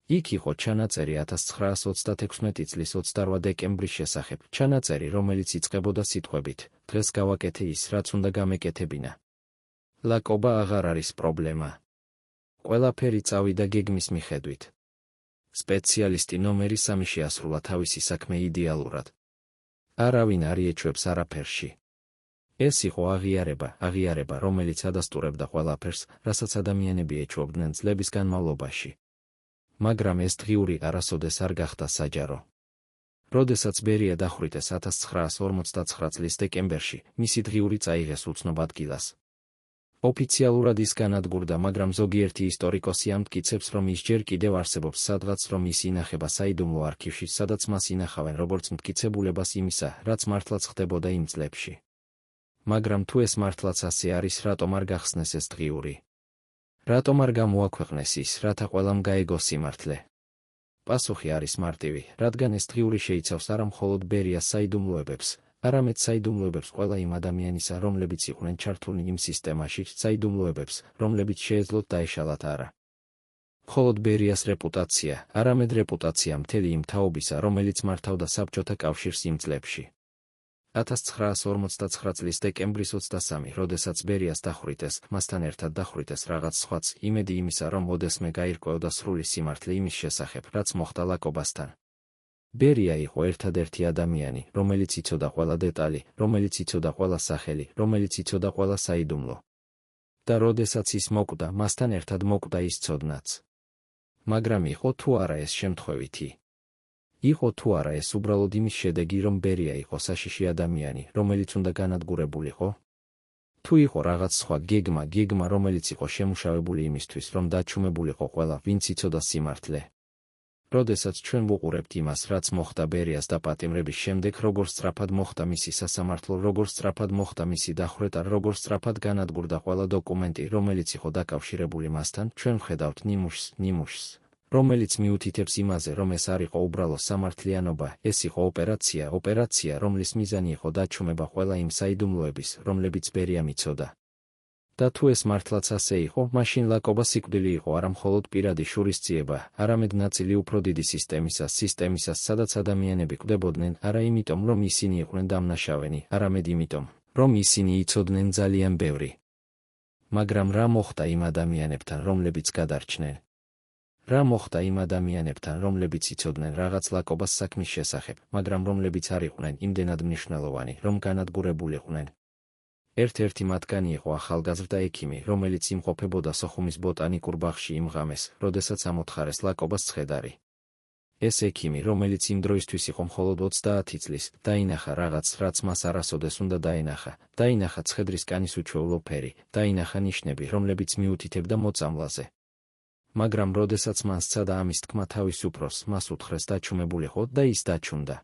იქ იყო ჩანაწერი 1936 წლის 28 დეკემბრის შესახებ, ჩანაწერი, რომელიც იწყებოდა სიტყვებით, დღეს გავაკეთე ის, რაც უნდა გამეკეთებინა. ლაკობა აღარ არის პრობლემა. ყველაფერი წავიდა გეგმის მიხედვით. სპეციალისტი ნომერი 3 შეასრულა თავისი საქმე იდეალურად. არავინ არ იეჩვევს არაფერში. ეს იყო აღიარება, რომელიც ადასტურებდა ყველაფერს, რასაც ადამიანები ეჩვობდნენ წლების განმავლობაში. მაგრამ ეს დღიური არასოდეს არ გახდა საჯარო. როდესაც ბერია დახვრიტეს 1959 წლის დეკემბერში, მისი დღიური წაიღეს უცნობ ადგილას. ოფიციალურად ის განადგურდა, მაგრამ ზოგიერთი ისტორიკოსი ამტკიცებს, რომ ის ჯერ კიდევ არსებობს სადღაც, რომ ის ინახება საიდუმლო არქივში, სადაც მას ინახავენ როგორც მტკიცებულებას იმისა, რაც მართლაც ხდებოდა იმ წლებში. მაგრამ თუ ეს მართლაც ასე არის, რატომ არ გახსნეს ეს დღიური? რატომ არ გამოაქვეყნეს ის, რათა ყველამ გაეგოს სიმართლე? პასუხი არის მარტივი, რადგან ეს დღიური შეიცავს არა მხოლოდ ბერიას საიდუმლოებებს, არამედ საიდუმლოებებს ყველა იმ ადამიანისა, რომლებიც იყვნენ ჩართულნი იმ სისტემაში, საიდუმლოებებს, რომლებიც შეეძლოთ დაეშალათ არა მხოლოდ ბერიას რეპუტაცია, არამედ რეპუტაცია მთელი იმ თაობისა, რომელიც მართავდა საბჭოთა კავშირს იმ წლებში. 1959 წლის დეკემბრის 23, როდესაც ბერიას დახვრიტეს, მასთან ერთად დახვრიტეს რაღაც სხვაც, იმედი იმისა, რომ ოდესმე გაირკვეოდა სრული სიმართლე იმის შესახებ, რაც მოხდა ლაკობასთან. ბერია იყო ერთადერთი ადამიანი, რომელიც იცოდა ყველა დეტალი, რომელიც იცოდა ყველა სახელი, რომელიც იცოდა ყველა საიდუმლო. და როდესაც ის მოკვდა, მასთან ერთად მოკვდა ის ცოდნაც. მაგრამ იყო თუ არა ეს შემთხვევითი? იყო თუ არა ეს უბრალოდ იმის შედეგი, რომ ბერია იყო საშიში ადამიანი, რომელიც უნდა განადგურებულიყო? თუ იყო რაღაც სხვა გეგმა, რომელიც იყო შემუშავებული იმისთვის, რომ დაჩუმებულიყო ყველა, ვინც იცოდა სიმართლე. როდესაც ჩვენ ვუყურებთ იმას, რაც მოხდა ბერიას დაპატიმრების შემდეგ, როგორ სწრაფად მოხდა მისი სასამართლო, როგორ სწრაფად მოხდა მისი დახვრეტა, როგორ სწრაფად განადგურდა ყველა დოკუმენტი, რომელიც იყო დაკავშირებული მასთან, ჩვენ ვხედავთ ნიმუშს, რომელიც მიუთითებს იმაზე, რომ ეს არ იყო უბრალო სამართლიანობა, ეს იყო ოპერაცია, რომლის მიზანი იყო დაჩუმება ყველა იმ საიდუმლოების, რომლებიც ბერიამ იცოდა. და თუ ეს მართლაც ასე იყო, მაშინ ლაკობა სიკვდილი იყო არა მხოლოდ პირადი შურისძიება, არამედ ნაწილი უფრო დიდი სისტემისა, სადაც ადამიანები კვდებოდნენ, არა იმიტომ, რომ ისინი იყვნენ დამნაშავენი, არამედ იმიტომ, რომ ისინი იცოდნენ ძალიან ბევრი. მაგრამ რა მოხდა იმ ადამიანებთან, რომლებიც გადარჩნენ? რა მოხდა იმ ადამიანებთან, რომლებიც იცოდნენ რაღაც ლაკობას საქმის შესახებ, მაგრამ რომლებიც არ იყვნენ იმდენად მნიშვნელოვანი, რომ განადგურებულიყვნენ? ერთ-ერთი მათგანი იყო ახალგაზრდა ექიმი, რომელიც იმყოფებოდა სოხუმის ბოტანიკურ ბაღში იმ ღამეს, როდესაც ამოთხარეს ლაკობას ცხედარი. ეს ექიმი, რომელიც იმ დროისთვის იყო მხოლოდ 30 წლის, დაინახა რაღაც, რაც მას არასოდეს უნდა დაენახა, დაინახა ცხედრის კანის უჩვეულო ფერი, დაინახა ნიშნები, რომლებიც მიუთითებდა მოწამლაზე. მაგრამ როდესაც მან სცადა ამის თქმა თავის უფროს, მას უთხრეს დაჩუმებულიყო და ის დაჩუმდა.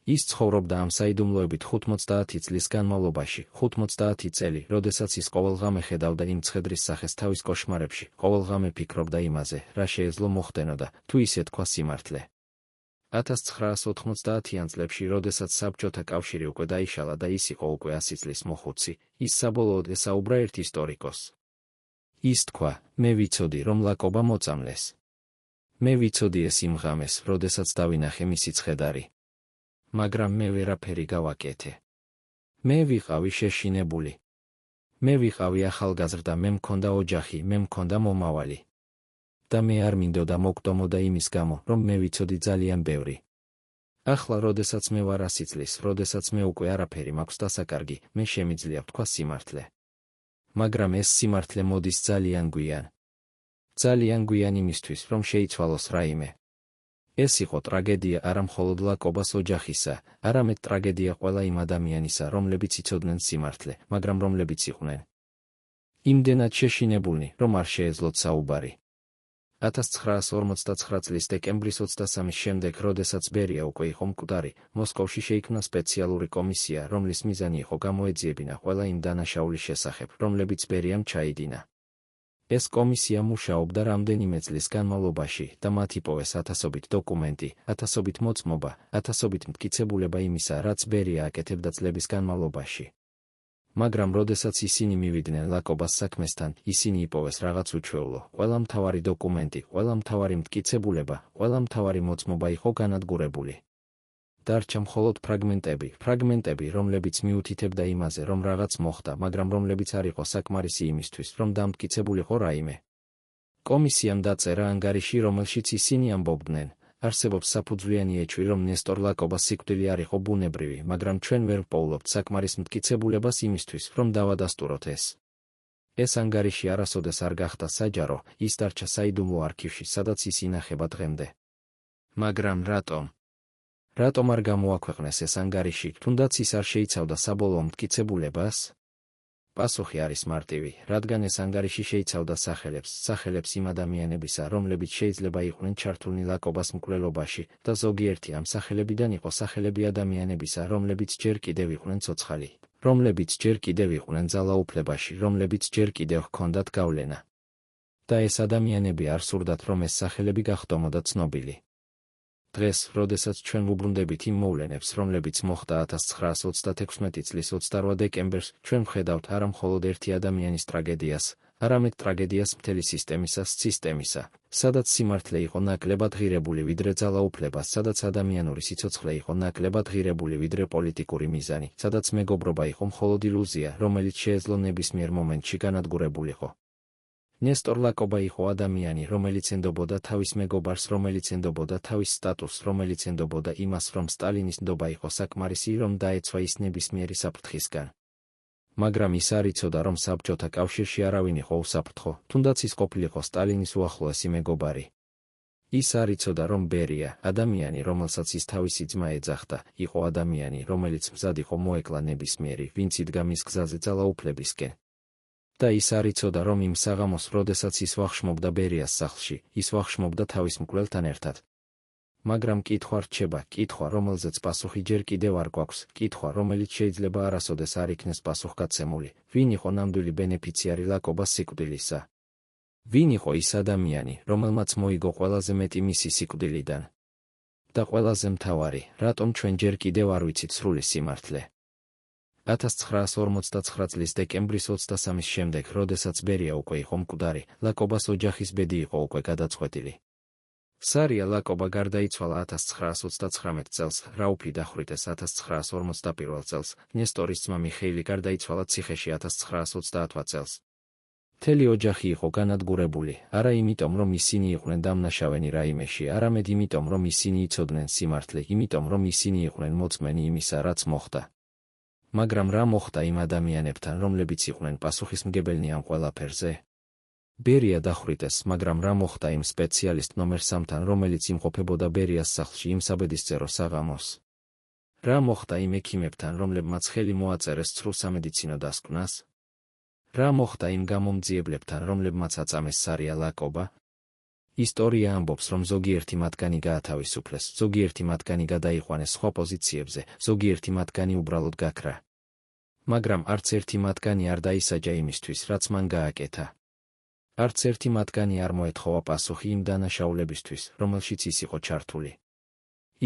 ის ცხოვრობდა ამ საიდუმლოებით 50 წლის განმავლობაში, 50 წელი, როდესაც ის ყოველღამე ხედავდა იმ ცხედრის სახეს თავის კოშმარებში, ყოველღამე ფიქრობდა იმაზე, რა შეეძლო მოხდენოდა, თუ ისე თქვა სიმართლე. 1990-იან წლებში, როდესაც საბჭოთა კავშირი უკვე დაიშალა და ის იყო უკვე 100 წლის მოხუცი, ის საბოლოოდ ესაუბრა ერთ ისტორიკოსს. ის თქვა, მე ვიცოდი, რომ ლაკობა მოწამლეს. მე ვიცოდი ეს იმ ღამეს, როდესაც დავინახე მისი ცხედარი. მაგრამ მე ვერაფერი გავაკეთე. მე ვიყავი შეშინებული. მე ვიყავი ახალგაზრდა, მე მქონდა ოჯახი, მე მქონდა მომავალი. და მე არ მინდოდა მოკდომოდა იმის გამო, რომ მე ვიცოდი ძალიან ბევრი. ახლა, როდესაც მე ვარ 100 წლის, როდესაც მე უკვე არაფერი მაქვს დასაკარგი, მე შემიძლია ვთქვა სიმართლე. მაგრამ ეს სიმართლე მოდის ძალიან გვიან. ძალიან გვიან იმისთვის, რომ შეიცვალოს რაიმე. ეს იყო ტრაგედია არა მხოლოდ ლაკობას ოჯახისა, არამედ ტრაგედია ყველა იმ ადამიანისა, რომლებიც იცოდნენ სიმართლე, მაგრამ რომლებიც იყვნენ იმდენად შეშინებულნი, რომ არ შეეძლოთ საუბარი. 1959 წლის დეკემბრის 23-ის შემდეგ, როდესაც ბერია უკვე იყო მკვდარი, მოსკოვში შეიქმნა სპეციალური კომისია, რომლის მიზანი იყო გამოეძიებინა ყველა იმ დანაშაულის შესახებ, რომლებიც ბერიამ ჩაიდინა. ეს კომისია მუშაობდა რამდენიმე წლის განმავლობაში და მათ იპოვეს ათასობით დოკუმენტი, ათასობით მოწმობა, ათასობით მტკიცებულება იმისა, რაც ბერია აკეთებდა წლების განმავლობაში. მაგრამ როდესაც ისინი მივიდნენ ლაკობას საქმესთან, ისინი იპოვეს რაღაც უჩვეულო, ყველა მთავარი დოკუმენტი, ყველა მთავარი მტკიცებულება, ყველა მთავარი მოწმობა იყო განადგურებული. დარჩა მხოლოდ ფრაგმენტები, რომლებიც მიუთითებდა იმაზე, რომ რაღაც მოხდა, მაგრამ რომლებიც არ იყო საკმარისი იმისთვის, რომ დამტკიცებულიყო რაიმე. კომისიამ დაწერა ანგარიში, რომელშიც ისინი ამბობდნენ, არსებობს საფუძვლიანი ეჭვი, რომ ნესტორ ლაკობას სიკვდილი არ იყო ბუნებრივი, მაგრამ ჩვენ ვერ ვპოულობთ საკმარის მტკიცებულებას იმისთვის, რომ დავადასტუროთ ეს. ეს ანგარიში არასოდეს არ გახდა საჯარო, ის დარჩა საიდუმლო არქივში, სადაც ის ინახება დღემდე. მაგრამ რატომ? რატომ არ გამოაქვეყნეს ეს ანგარიში, თუნდაც ის არ შეიცავდა საბოლოო მტკიცებულებას? პასუხი არის მარტივი, რადგან ეს ანგარიში შეიცავდა სახელებს იმ ადამიანებისა, რომლებიც შეიძლება იყვნენ ჩართულნი ლაკობას მკვლელობაში და ზოგიერთი ამ სახელებიდან იყო სახელები ადამიანებისა, რომლებიც ჯერ კიდევ იყვნენ ცოცხალი, რომლებიც ჯერ კიდევ იყვნენ ძალაუფლებაში, რომლებიც ჯერ კიდევ ჰქონდათ გავლენა. და ეს ადამიანები არ სურდათ, რომ ეს სახელები გახდომოდა ცნობილი. დღეს, როდესაც ჩვენ ვუბრუნდებით იმ მოვლენებს, რომლებიც მოხდა 1936 წლის 28 დეკემბერს, ჩვენ ვხედავთ არა მხოლოდ ერთი ადამიანის ტრაგედიას, არამედ ტრაგედიას მთელი სისტემისა, სადაც სიმართლე იყო ნაკლებად ღირებული ვიდრე ძალაუფლება, სადაც ადამიანური სიცოცხლე იყო ნაკლებად ღირებული ვიდრე პოლიტიკური მიზანი, სადაც მეგობრობა იყო მხოლოდ ილუზია, რომელიც შეეძლო ნებისმიერ მომენტში განადგურებულიყო. ნესტორ ლაკობა იყო ადამიანი, რომელიც ენდობოდა თავის მეგობარს, რომელიც ენდობოდა თავის სტატუსს, რომელიც ენდობოდა იმას, რომ სტალინის ნდობა იყო საკმარისი, რომ დაეცვა ის ნებისმიერი საფრთხისგან. მაგრამ ის არ იცოდა, რომ საბჭოთა კავშირში არავინ იყო უსაფრთხო, თუნდაც ის ყოფილიყო სტალინის უახლოესი მეგობარი. ის არ იცოდა, რომ ბერია, ადამიანი, რომელსაც ის თავისი ძმა ეძახდა, იყო ადამიანი, რომელიც მზად იყო მოეკლა ნებისმიერი, ვინც იდგა მის გზაზე ძალაუფლებისკენ. და ის არ იცოდა, რომ იმ საღამოს, როდესაც ის ვახშმობდა ბერიას სახლში, ის ვახშმობდა თავის მკვლელთან ერთად. მაგრამ კითხვა რჩება, კითხვა, რომელზეც პასუხი ჯერ კიდევ არ გვაქვს, კითხვა, რომელიც შეიძლება არასოდეს არ იქნეს პასუხგაცემული, ვინ იყო ნამდვილი ბენეფიციარი ლაკობას სიკვდილისა? ვინ იყო ის ადამიანი, რომელმაც მოიგო ყველაზე მეტი მისი სიკვდილიდან? და ყველაზე მთავარი, რატომ ჩვენ ჯერ კიდევ არ ვიცით სრული სიმართლე? 1959 წლის დეკემბრის 23-ის შემდეგ, როდესაც ბერია უკვე იყო მკვდარი, ლაკობას ოჯახის ბედი იყო უკვე გადაწყვეტილი. სარია ლაკობა გარდაიცვალა 1939 წელს, რაუფი დახვრიტეს 1951 წელს, ნესტორის ძმა მიხეილი გარდაიცვალა ციხეში 1930 წელს. მთელი ოჯახი იყო განადგურებული, არა იმიტომ, რომ ისინი იყვნენ დამნაშავენი რაიმეში, არამედ იმიტომ, რომ ისინი იცოდნენ სიმართლე, იმიტომ, რომ ისინი იყვნენ მოწმენი იმისა, რაც მოხდა. მაგრამ რა მოხდა იმ ადამიანებთან, რომლებიც იყვნენ პასუხისმგებელნი ამ ყველაფერზე? ბერია დახვრიტეს, მაგრამ რა მოხდა იმ სპეციალისტ ნომერ 3-თან, რომელიც იმყოფებოდა ბერიას სახლში იმ საბედისწერო საღამოს? რა მოხდა იმ ექიმებთან, რომლებმაც ხელი მოაწერეს ცრუ სამედიცინო დასკვნას? რა მოხდა იმ გამომძიებლებთან, რომლებმაც აწამეს სარია ლაკობა? ისტორია ამბობს, რომ ზოგიერთი მათგანი გაათავისუფლეს, ზოგიერთი მათგანი გადაიყვანეს სხვა პოზიციებზე, ზოგიერთი მათგანი უბრალოდ გაქრა. მაგრამ არც ერთი მათგანი არ დაისაჯა იმისთვის, რაც მან გააკეთა. არც ერთი მათგანი არ მოეთხოვა პასუხი იმ დანაშაულებისთვის, რომელშიც ის იყო ჩართული.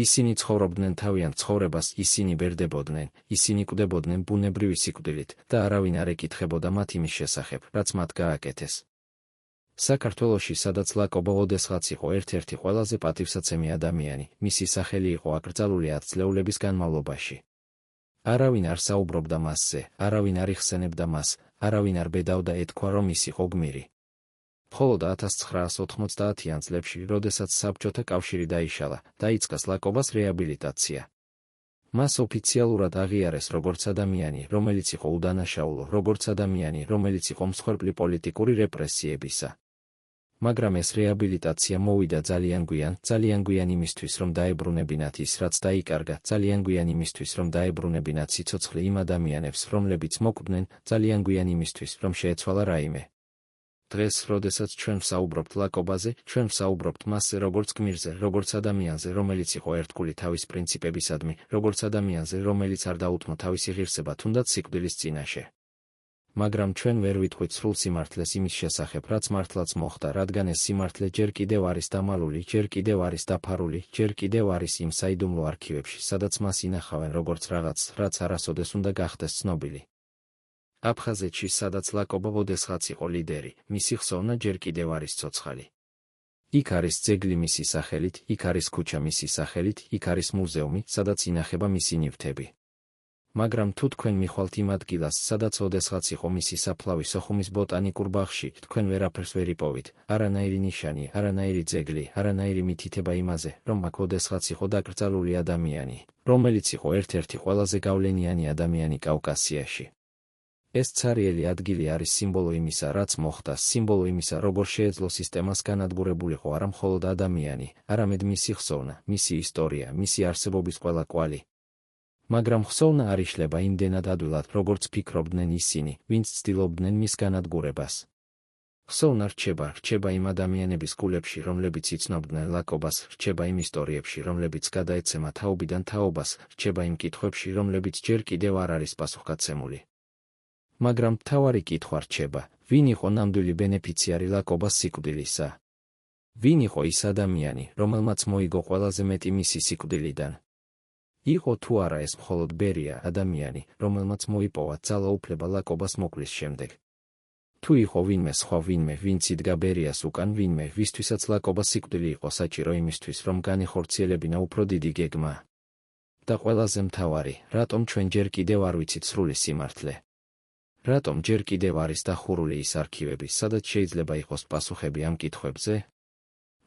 ისინი ცხოვრობდნენ თავიანთ ცხოვრებას, ისინი ბერდებოდნენ, ისინი კვდებოდნენ ბუნებრივი სიკვდილით და არავინ არ ეკითხებოდა მათ იმის შესახებ, რაც მათ გააკეთეს. საქართველოში, სადაც ლაკობა ოდესღაც იყო ერთ-ერთი ყველაზე პატივსაცემი ადამიანი, მისი სახელი იყო აკრძალული 10 წლეულების განმავლობაში. არავინ არ საუბრობდა მასზე, არავინ არ იხსენებდა მას, არავინ არ ბედავდა ეთქვა, რომ ის იყო გმირი. მხოლოდ 1990-იან წლებში, როდესაც საბჭოთა კავშირი დაიშალა, დაიწყეს ლაკობას რეაბილიტაცია. მას ოფიციალურად აღიარეს როგორც ადამიანი, რომელიც იყო უდანაშაულო, როგორც ადამიანი, რომელიც იყო მსხვერპლი პოლიტიკური რეპრესიებისა. მაგრამ ეს რეაბილიტაცია მოვიდა ძალიან გვიან იმისთვის, რომ დაებრუნებინათ ის, რაც დაიკარგა, ძალიან გვიან იმისთვის, რომ დაებრუნებინათ სიცოცხლე იმ ადამიანებს, რომლებიც მოკვდნენ, ძალიან გვიან იმისთვის, რომ შეეცვალა რაიმე. დღეს, როდესაც ჩვენ ვსაუბრობთ ლაკობაზე, ჩვენ ვსაუბრობთ მასზე როგორც გმირზე, როგორც ადამიანზე, რომელიც იყო ერთგული თავის პრინციპებისადმი, როგორც ადამიანზე, რომელიც არ დაუთმო თავისი ღირსება თუნდაც სიკვდილის წინაშე. მაგრამ ჩვენ ვერ ვიტყვით სრულ სიმართლეს იმის შესახებ, რაც მართლაც მოხდა, რადგან ეს სიმართლე ჯერ კიდევ არის დამალული, ჯერ კიდევ არის დაფარული, ჯერ კიდევ არის იმ საიდუმლო არქივებში, სადაც მას ინახავენ როგორც რაღაცს, რაც არასოდეს უნდა გახდეს ცნობილი. აფხაზეთში, სადაც ლაკობა ოდესღაც იყო ლიდერი, მისი ხსოვნა ჯერ კიდევ არის ცოცხალი. იქ არის ძეგლი მისი სახელით, იქ არის ქუჩა მისი სახელით, იქ არის მუზეუმი, სადაც ინახება მისი ნივთები. მაგრამ თუ თქვენ მიხვალთ იმ ადგილას, სადაც ოდესღაც იყო მისი საფლავი სოხუმის ბოტანიკურ ბაღში, თქვენ ვერაფერს ვერ იპოვით, არანაირი ნიშანი, არანაირი ძეგლი, არანაირი მითითება იმაზე, რომ აქ ოდესღაც იყო დაკრძალული ადამიანი, რომელიც იყო ერთ-ერთი ყველაზე გავლენიანი ადამიანი კავკასიაში. ეს ცარიელი ადგილი არის სიმბოლო იმისა, რაც მოხდა, სიმბოლო იმისა, როგორ შეეძლო სისტემას განადგურებულიყო არა მხოლოდ ადამიანი, არამედ მისი ხსოვნა, მისი ისტორია, მისი არსებობის ყველა კვალი. მაგრამ ხსოვნა არ იშლება იმდენად ადვილად, როგორც ფიქრობდნენ ისინი, ვინც ცდილობდნენ მის განადგურებას. ხსოვნა რჩება იმ ადამიანების გულებში, რომლებიც იცნობდნენ ლაკობას, რჩება იმ ისტორიებში, რომლებიც გადაეცემა თაობიდან თაობას, რჩება იმ კითხვებში, რომლებიც ჯერ კიდევ არ არის პასუხგაცემული. მაგრამ მთავარი კითხვა რჩება, ვინ იყო ნამდვილი ბენეფიციარი ლაკობას სიკვდილისა? ვინ იყო ის ადამიანი, რომელმაც მოიგო ყველაზე მეტი მისი სიკვდილიდან? იყო თუ არა ეს მხოლოდ ბერია, ადამიანი, რომელმაც მოიპოვა ძალაუფლება ლაკობას მოკვლის შემდეგ? თუ იყო ვინმე სხვა, ვინმე, ვინც იდგა ბერიას უკან, ვინმე, ვისთვისაც ლაკობა სიკვდილი იყო საჭირო იმისთვის, რომ განიხორციელებინა უფრო დიდი გეგმა? და ყველაზე მთავარი, რატომ ჩვენ ჯერ კიდევ არ ვიცით სრული სიმართლე? რატომ ჯერ კიდევ არის დახურული ის არქივები, სადაც შეიძლება იყოს პასუხები ამ კითხვებზე?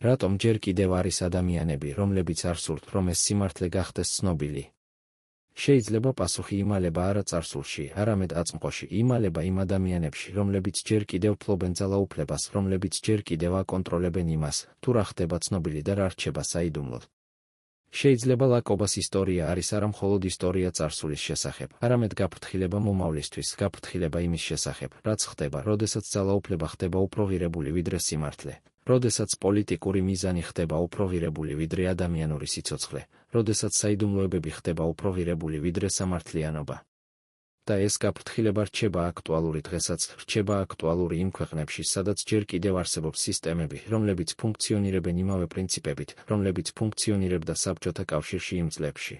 რატომ ჯერ კიდევ არის ადამიანები, რომლებიც არ სურთ, რომ ეს სიმართლე გახდეს ცნობილი? შეიძლება პასუხი იმალება არა წარსულში, არამედ აწმყოში, იმალება იმ ადამიანებში, რომლებიც ჯერ კიდევ ფლობენ ძალაუფლებას, რომლებიც ჯერ კიდევ აკონტროლებენ იმას, თუ რა ხდება ცნობილი და რა რჩება საიდუმლოდ. შეიძლება ლაკობას ისტორია არის არა მხოლოდ ისტორია წარსულის შესახებ, არამედ გაფრთხილება მომავლისთვის, გაფრთხილება იმის შესახებ, რაც ხდება, როდესაც ძალაუფლება ხდება უფრო ღირებული ვიდრე სიმართლე, როდესაც პოლიტიკური მიზანი ხდება უფრო ღირებული ვიდრე ადამიანური სიცოცხლე, როდესაც საიდუმლოებები ხდება უფრო ღირებული ვიდრე სამართლიანობა. და ეს გაფრთხილება რჩება აქტუალური დღესაც, რჩება აქტუალური იმ ქვეყნებში, სადაც ჯერ კიდევ არსებობს სისტემები, რომლებიც ფუნქციონირებენ იმავე პრინციპებით, რომლებიც ფუნქციონირებდა საბჭოთა კავშირში იმ წლებში.